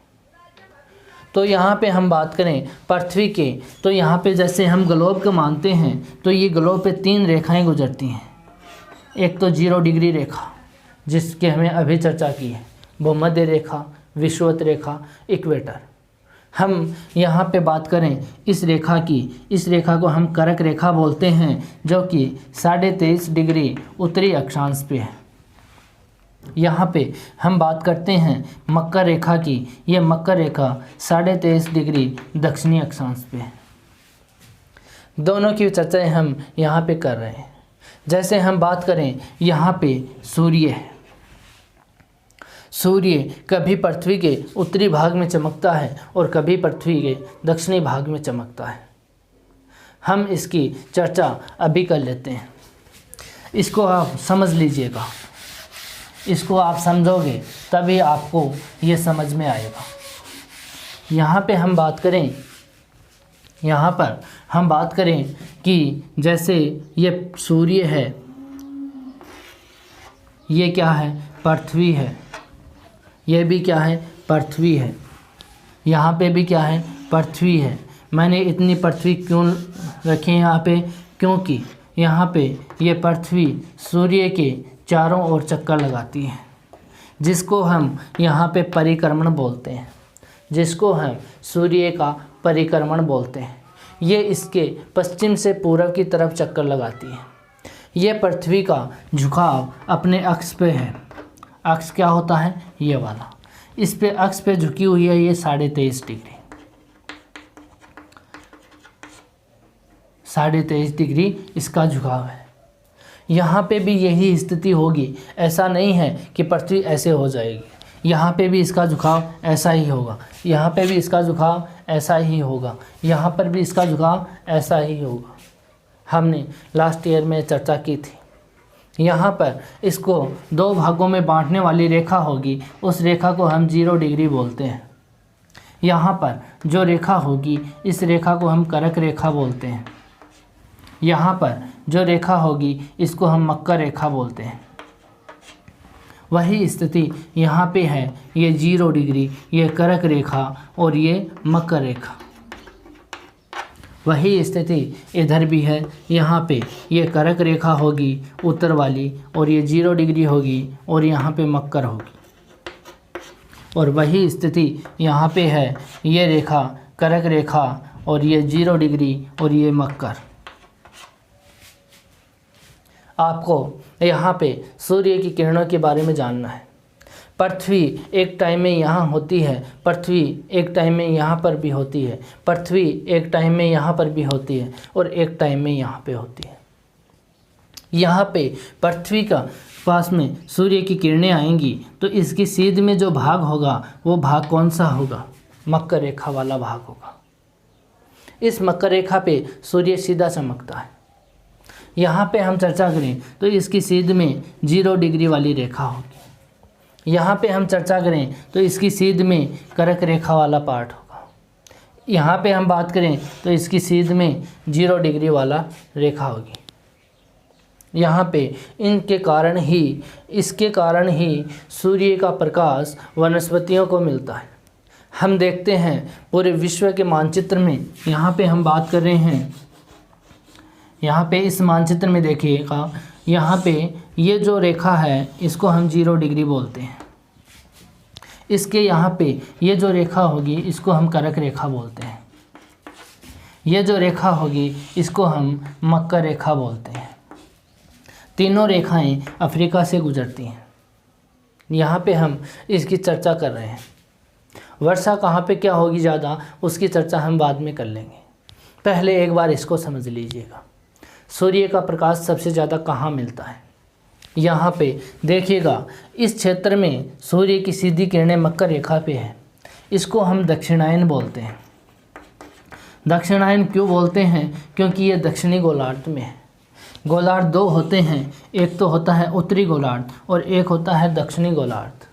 Speaker 1: तो यहाँ पे हम बात करें पृथ्वी के, तो यहाँ पे जैसे हम ग्लोब को मानते हैं तो ये ग्लोब पे 3 रेखाएं गुजरती हैं। एक तो 0 डिग्री रेखा जिसके हमें अभी चर्चा की है, भूमध्य रेखा, विषुवत रेखा, इक्वेटर। हम यहाँ पे बात करें इस रेखा की, इस रेखा को हम कर्क रेखा बोलते हैं जो कि 23.5 डिग्री उत्तरी अक्षांश पे है। यहाँ पे हम बात करते हैं मकर रेखा की, ये मकर रेखा 23.5 डिग्री दक्षिणी अक्षांश पे है। दोनों की चर्चाएं हम यहाँ पे कर रहे हैं। जैसे हम बात करें यहाँ पे सूर्य है, सूर्य कभी पृथ्वी के उत्तरी भाग में चमकता है और कभी पृथ्वी के दक्षिणी भाग में चमकता है। हम इसकी चर्चा अभी कर लेते हैं। इसको आप समझ लीजिएगा, इसको आप समझोगे तभी आपको ये समझ में आएगा। यहाँ पे हम बात करें, यहाँ पर हम बात करें कि जैसे ये सूर्य है, ये क्या है? पृथ्वी है। ये भी क्या है? पृथ्वी है। यहाँ पे भी क्या है? पृथ्वी है। मैंने इतनी पृथ्वी क्यों रखी है यहाँ पे? क्योंकि यहाँ पे ये पृथ्वी सूर्य के चारों ओर चक्कर लगाती है, जिसको हम यहाँ पे परिक्रमण बोलते हैं, जिसको हम सूर्य का परिक्रमण बोलते हैं। ये इसके पश्चिम से पूर्व की तरफ चक्कर लगाती है। ये पृथ्वी का झुकाव अपने अक्ष पे है। अक्ष क्या होता है? ये वाला। इस पे अक्ष पे झुकी हुई है ये 23.5 डिग्री, 23.5 डिग्री इसका झुकाव है। यहाँ पे भी यही स्थिति होगी। ऐसा नहीं है कि पृथ्वी ऐसे हो जाएगी। यहाँ पे भी इसका झुकाव ऐसा ही होगा, यहाँ पे भी इसका झुकाव ऐसा ही होगा, यहाँ पर भी इसका झुकाव ऐसा ही होगा। हमने लास्ट ईयर में चर्चा की थी। यहाँ पर इसको 2 भागों में बांटने वाली रेखा होगी, उस रेखा को हम 0 डिग्री बोलते हैं। यहाँ पर जो रेखा होगी इस रेखा को हम कर्क रेखा बोलते हैं। यहाँ पर जो रेखा होगी इसको हम मकर रेखा बोलते हैं। वही स्थिति यहाँ पे है, ये 0 डिग्री, ये कर्क रेखा और ये मकर रेखा। वही स्थिति इधर भी है। यहाँ पे ये कर्क रेखा होगी उत्तर वाली और ये 0 डिग्री होगी और यहाँ पे मकर होगी। और वही स्थिति यहाँ पे है, ये रेखा कर्क रेखा और ये 0 डिग्री और ये मकर। आपको यहाँ पे सूर्य की किरणों के बारे में जानना है। पृथ्वी एक टाइम में यहाँ होती है, पृथ्वी एक टाइम में यहाँ पर भी होती है, पृथ्वी एक टाइम में यहाँ पर भी होती है और एक टाइम में यहाँ पे होती है। यहाँ पे पृथ्वी का पास में सूर्य की किरणें आएंगी तो इसकी सीध में जो भाग होगा वो भाग कौन सा होगा? मकर रेखा वाला भाग होगा। इस मकर रेखा पे सूर्य सीधा चमकता है। यहाँ पे हम चर्चा करें तो इसकी सीध में 0 डिग्री वाली रेखा होगी। यहाँ पे हम चर्चा करें तो इसकी सीध में कर्क रेखा वाला पार्ट होगा। यहाँ पे हम बात करें तो इसकी सीध में 0 डिग्री वाला रेखा होगी। यहाँ पे इनके कारण ही, इसके कारण ही सूर्य का प्रकाश वनस्पतियों को मिलता है। हम देखते हैं पूरे विश्व के मानचित्र में, यहाँ पे हम बात कर रहे हैं, यहाँ पे इस मानचित्र में देखिएगा, यहाँ पे ये जो रेखा है इसको हम 0 डिग्री बोलते हैं। इसके यहाँ पे ये जो रेखा होगी इसको हम कर्क रेखा बोलते हैं। ये जो रेखा होगी इसको हम मकर रेखा बोलते हैं। तीनों रेखाएं अफ्रीका से गुजरती हैं। यहाँ पे हम इसकी चर्चा कर रहे हैं। वर्षा कहाँ पे क्या होगी ज़्यादा, उसकी चर्चा हम बाद में कर लेंगे। पहले एक बार इसको समझ लीजिएगा, सूर्य का प्रकाश सबसे ज़्यादा कहाँ मिलता है। यहाँ पे देखिएगा, इस क्षेत्र में सूर्य की सीधी किरणें मकर रेखा पे है। इसको हम दक्षिणायन बोलते हैं। दक्षिणायन क्यों बोलते हैं? क्योंकि ये दक्षिणी गोलार्ध में है। गोलार्ध दो होते हैं, एक तो होता है उत्तरी गोलार्ध और एक होता है दक्षिणी गोलार्ध।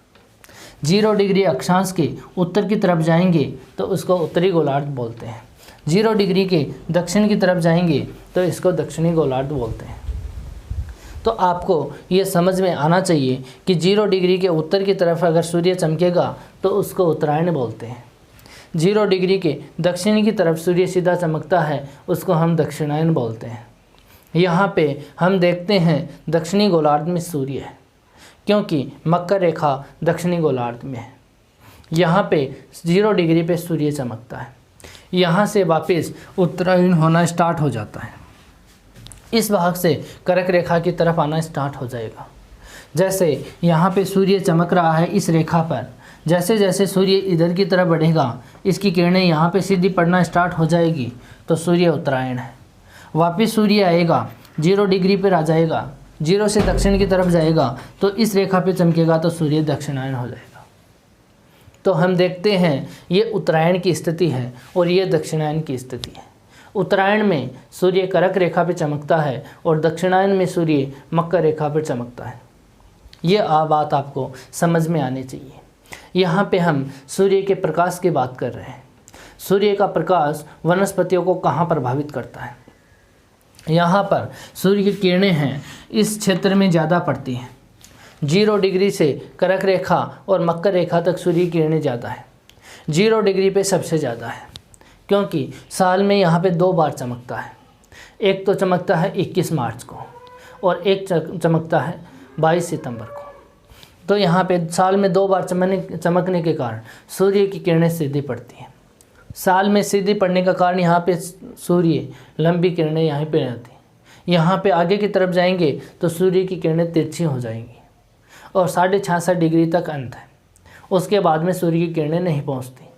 Speaker 1: 0 डिग्री अक्षांश के उत्तर की तरफ जाएंगे तो उसको उत्तरी गोलार्ध बोलते हैं, 0 डिग्री के दक्षिण की तरफ जाएंगे तो इसको दक्षिणी गोलार्ध बोलते हैं। तो आपको ये समझ में आना चाहिए कि 0 डिग्री के उत्तर की तरफ अगर सूर्य चमकेगा तो उसको उत्तरायण बोलते हैं। 0 डिग्री के दक्षिण की तरफ सूर्य सीधा चमकता है, उसको हम दक्षिणायन बोलते हैं। यहाँ पे हम देखते हैं दक्षिणी गोलार्ध में सूर्य है, क्योंकि मकर रेखा दक्षिणी गोलार्ध में है। यहाँ पे 0 डिग्री पे सूर्य चमकता है, यहाँ से वापस उत्तरायण होना स्टार्ट हो जाता है। इस भाग से कर्क रेखा की तरफ आना स्टार्ट हो जाएगा। जैसे यहाँ पे सूर्य चमक रहा है इस रेखा पर, जैसे जैसे सूर्य इधर की तरफ बढ़ेगा इसकी किरणें यहाँ पे सीधी पड़ना स्टार्ट हो जाएगी तो सूर्य उत्तरायण है। वापस सूर्य आएगा 0 डिग्री पर आ जाएगा, 0 से दक्षिण की तरफ जाएगा तो इस रेखा पे चमकेगा तो सूर्य दक्षिणायन हो जाएगा। तो हम देखते हैं ये उत्तरायण की स्थिति है और ये दक्षिणायन की स्थिति है। उत्तरायण में सूर्य कर्क रेखा पे चमकता है और दक्षिणायन में सूर्य मकर रेखा पर चमकता है। ये बात आपको समझ में आनी चाहिए। यहाँ पे हम सूर्य के प्रकाश की बात कर रहे हैं। सूर्य का प्रकाश वनस्पतियों को कहाँ प्रभावित करता है? यहाँ पर सूर्य की किरणें हैं इस क्षेत्र में ज़्यादा पड़ती हैं। 0 डिग्री से कर्क रेखा और मकर रेखा तक सूर्य की किरणें ज़्यादा है। 0 डिग्री पे सबसे ज़्यादा है, क्योंकि साल में यहाँ पे 2 बार चमकता है। एक तो चमकता है 21 मार्च को और एक चमकता है 22 सितंबर को। तो यहाँ पे साल में 2 बार चमकने के कारण सूर्य की किरणें सीधी पड़ती हैं। साल में सीधी पड़ने का कारण यहाँ पे सूर्य लंबी किरणें यहाँ पे रहती हैं। यहाँ पे आगे की तरफ जाएंगे तो सूर्य की किरणें तिरछी हो जाएंगी और 66.5 डिग्री तक अंत है। उसके बाद में सूर्य की किरणें नहीं पहुँचती।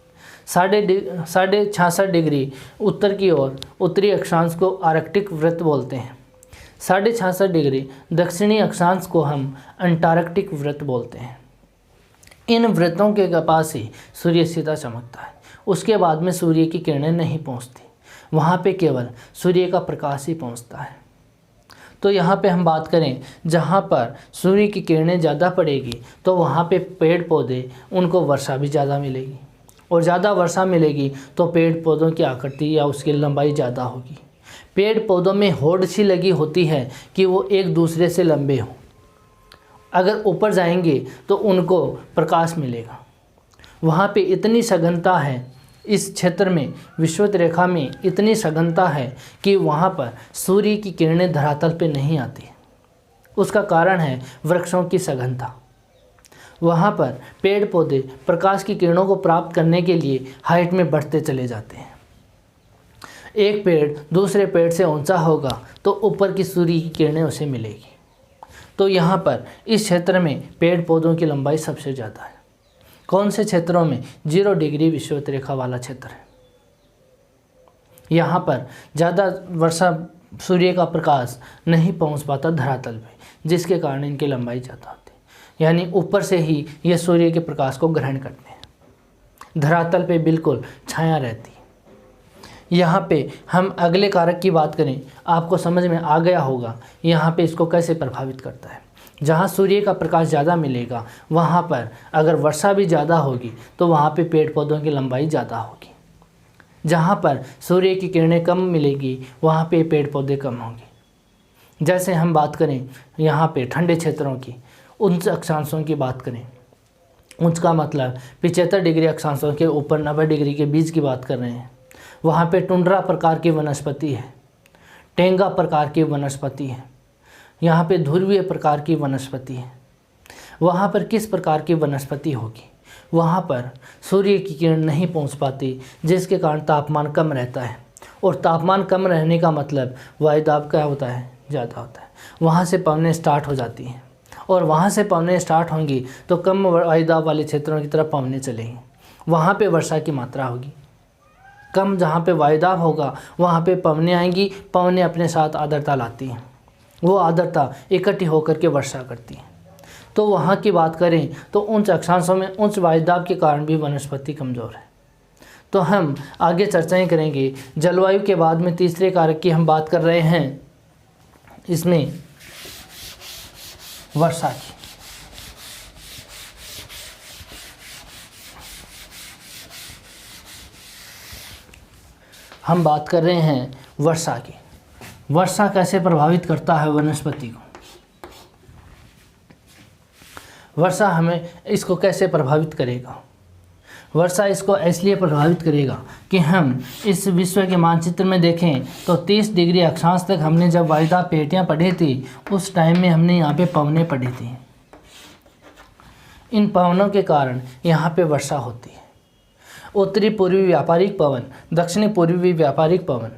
Speaker 1: 66.5 डिग्री उत्तर की ओर उत्तरी अक्षांश को आर्कटिक वृत्त बोलते हैं। 66.5 डिग्री दक्षिणी अक्षांश को हम अंटार्कटिक वृत्त बोलते हैं। इन वृत्तों के पास ही सूर्य सीधा चमकता है। उसके बाद में सूर्य की किरणें नहीं पहुंचती, वहाँ पे केवल सूर्य का प्रकाश ही पहुंचता है। तो यहाँ पे हम बात करें जहाँ पर सूर्य की किरणें ज़्यादा पड़ेगी तो वहाँ पे पेड़ पौधे उनको वर्षा भी ज़्यादा मिलेगी, और ज़्यादा वर्षा मिलेगी तो पेड़ पौधों की आकृति या उसकी लंबाई ज़्यादा होगी। पेड़ पौधों में होड़ सी लगी होती है कि वो एक दूसरे से लंबे हों। अगर ऊपर जाएंगे तो उनको प्रकाश मिलेगा। वहाँ पे इतनी सघनता है, इस क्षेत्र में विषुवत रेखा में इतनी सघनता है कि वहाँ पर सूर्य की किरणें धरातल पे नहीं आती। उसका कारण है वृक्षों की सघनता। वहाँ पर पेड़ पौधे प्रकाश की किरणों को प्राप्त करने के लिए हाइट में बढ़ते चले जाते हैं। एक पेड़ दूसरे पेड़ से ऊंचा होगा तो ऊपर की सूर्य की किरणें उसे मिलेगी। तो यहाँ पर इस क्षेत्र में पेड़ पौधों की लंबाई सबसे ज़्यादा है। कौन से क्षेत्रों में? 0 डिग्री विषुवत रेखा वाला क्षेत्र है। यहाँ पर ज़्यादा वर्षा सूर्य का प्रकाश नहीं पहुँच पाता धरातल पे, जिसके कारण इनकी लंबाई ज़्यादा होती है। यानी ऊपर से ही ये सूर्य के प्रकाश को ग्रहण करते हैं, धरातल पे बिल्कुल छाया रहती है। यहाँ पे हम अगले कारक की बात करें, आपको समझ में आ गया होगा यहाँ पे इसको कैसे प्रभावित करता है। जहाँ सूर्य का प्रकाश ज़्यादा मिलेगा वहाँ पर अगर वर्षा भी ज़्यादा होगी तो वहाँ पे पेड़ पौधों की लंबाई ज़्यादा होगी। जहाँ पर सूर्य की किरणें कम मिलेगी वहाँ पे पेड़ पौधे कम होंगे। जैसे हम बात करें यहाँ पे ठंडे क्षेत्रों की, उच्च अक्षांशों की बात करें, उच्च का मतलब 75 डिग्री अक्षांशों के ऊपर 90 डिग्री के बीच की बात कर रहे हैं। वहाँ पे टुंड्रा प्रकार की वनस्पति है, टेंगा प्रकार की वनस्पति है, यहाँ पे ध्रुवीय प्रकार की वनस्पति है। वहाँ पर किस प्रकार की वनस्पति होगी? वहाँ पर सूर्य की किरण नहीं पहुँच पाती, जिसके कारण तापमान कम रहता है, और तापमान कम रहने का मतलब वायुदाब क्या होता है? ज़्यादा होता है। वहाँ से पवनें स्टार्ट हो जाती हैं, और वहाँ से पवनें स्टार्ट होंगी तो कम वायुदाब वाले क्षेत्रों की तरफ पवनें चलेंगी। वहाँ पे वर्षा की मात्रा होगी कम। जहाँ पे वायुदाब होगा वहाँ पे पवनें आएंगी, पवनें अपने साथ आर्द्रता लाती हैं, वो आर्द्रता इकट्ठी होकर के वर्षा करती है। तो वहाँ की बात करें तो उच्च अक्षांशों में उच्च वायुदाब के कारण भी वनस्पति कमज़ोर है। तो हम आगे चर्चाएं करेंगे। जलवायु के बाद में तीसरे कारक की हम बात कर रहे हैं, इसमें वर्षा की। हम बात कर रहे हैं वर्षा की। वर्षा कैसे प्रभावित करता है वनस्पति को, वर्षा हमें इसको कैसे प्रभावित करेगा। वर्षा इसको इसलिए प्रभावित करेगा कि हम इस विश्व के मानचित्र में देखें तो 30 डिग्री अक्षांश तक हमने जब वायदा पेटियाँ पढ़ी थी, उस टाइम में हमने यहाँ पे पवनें पढ़ी थी। इन पवनों के कारण यहाँ पे वर्षा होती है। उत्तरी पूर्वी व्यापारिक पवन, दक्षिणी पूर्वी व्यापारिक पवन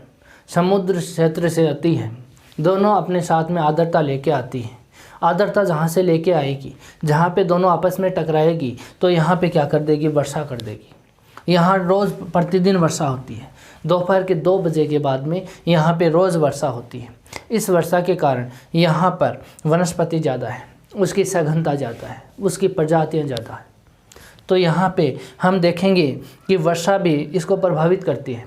Speaker 1: समुद्र क्षेत्र से आती है। दोनों अपने साथ में आर्द्रता लेके आती है। आर्द्रता जहाँ से लेके आएगी, जहाँ पे दोनों आपस में टकराएगी तो यहाँ पे क्या कर देगी, वर्षा कर देगी। यहाँ रोज़ प्रतिदिन वर्षा होती है। दोपहर के 2 बजे के बाद में यहाँ पे रोज़ वर्षा होती है। इस वर्षा के कारण यहाँ पर वनस्पति ज़्यादा है, उसकी सघनता ज़्यादा है, उसकी प्रजातियाँ ज़्यादा है। तो यहाँ पे हम देखेंगे कि वर्षा भी इसको प्रभावित करती है।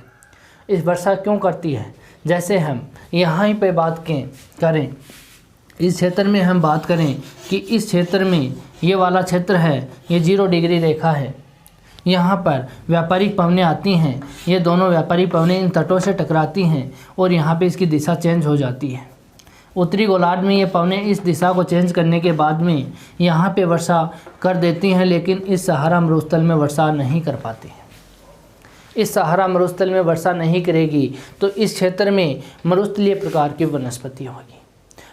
Speaker 1: इस वर्षा क्यों करती है, जैसे हम यहाँ पे बात करें, इस क्षेत्र में हम बात करें कि इस क्षेत्र में ये वाला क्षेत्र है, ये 0 डिग्री रेखा है। यहाँ पर व्यापारिक पवनें आती हैं, ये दोनों व्यापारिक पवनें इन तटों से टकराती हैं और यहाँ पे इसकी दिशा चेंज हो जाती है। उत्तरी गोलार्ध में ये पवनें इस दिशा को चेंज करने के बाद में यहाँ पे वर्षा कर देती हैं, लेकिन इस सहारा मरुस्थल में वर्षा नहीं कर पाती है। इस सहारा मरुस्थल में वर्षा नहीं करेगी तो इस क्षेत्र में मरुस्थलीय प्रकार की वनस्पति होगी।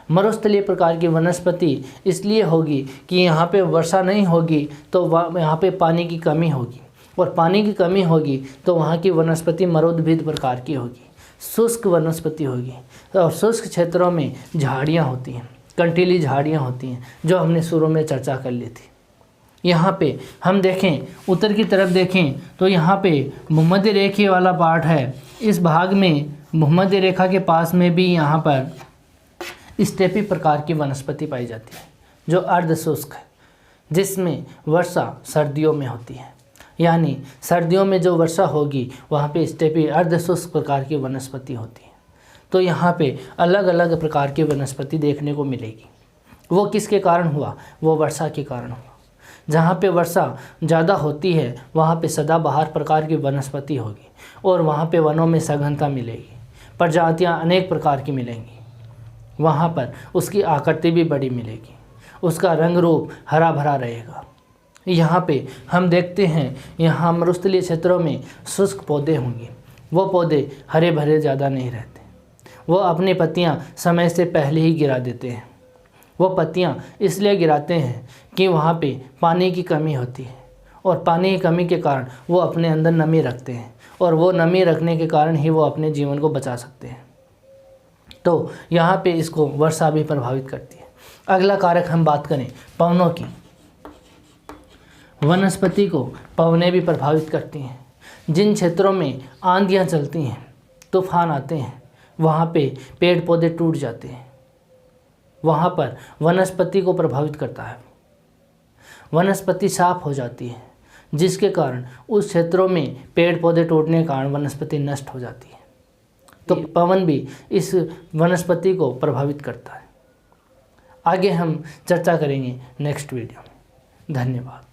Speaker 1: मरुस्थलीय प्रकार की वनस्पति इसलिए होगी कि यहाँ पे वर्षा नहीं होगी तो यहाँ पे पानी की कमी होगी, और पानी की कमी होगी तो वहाँ की वनस्पति मरुद्भिद प्रकार की होगी, शुष्क वनस्पति होगी। और शुष्क क्षेत्रों में झाड़ियाँ होती हैं, कंटीली झाड़ियाँ होती हैं, जो हमने शुरू में चर्चा कर ली थी। यहाँ पे हम देखें, उत्तर की तरफ देखें तो यहाँ पे भूमध्य रेखीय वाला पार्ट है। इस भाग में भूमध्य रेखा के पास में भी यहाँ पर स्टेपी प्रकार की वनस्पति पाई जाती है, जो अर्धशुष्क है, जिसमें वर्षा सर्दियों में होती है। यानी सर्दियों में जो वर्षा होगी वहाँ पे स्टेपी अर्धशुष्क प्रकार की वनस्पति होती है। तो यहाँ पे अलग अलग प्रकार की वनस्पति देखने को मिलेगी। वो किसके कारण हुआ, वो वर्षा के कारण हुआ। जहाँ पे वर्षा ज़्यादा होती है वहाँ पे सदाबहार प्रकार की वनस्पति होगी, और वहाँ पे वनों में सघनता मिलेगी, प्रजातियाँ अनेक प्रकार की मिलेंगी। वहाँ पर उसकी आकृति भी बड़ी मिलेगी, उसका रंग रूप हरा भरा रहेगा। यहाँ पे हम देखते हैं, यहाँ मरुस्थलीय क्षेत्रों में शुष्क पौधे होंगे। वो पौधे हरे भरे ज़्यादा नहीं रहते, वो अपनी पत्तियाँ समय से पहले ही गिरा देते हैं। वो पत्तियाँ इसलिए गिराते हैं कि वहाँ पे पानी की कमी होती है, और पानी की कमी के कारण वो अपने अंदर नमी रखते हैं, और वो नमी रखने के कारण ही वो अपने जीवन को बचा सकते हैं। तो यहाँ पे इसको वर्षा भी प्रभावित करती है। अगला कारक हम बात करें पवनों की। वनस्पति को पवनें भी प्रभावित करती हैं। जिन क्षेत्रों में आंधियाँ चलती हैं, तूफान आते हैं, वहाँ पे पेड़ पौधे टूट जाते हैं, वहाँ पर वनस्पति को प्रभावित करता है। वनस्पति साफ हो जाती है, जिसके कारण उस क्षेत्रों में पेड़ पौधे टूटने के कारण वनस्पति नष्ट हो जाती है। तो पवन भी इस वनस्पति को प्रभावित करता है। आगे हम चर्चा करेंगे नेक्स्ट वीडियो में। धन्यवाद।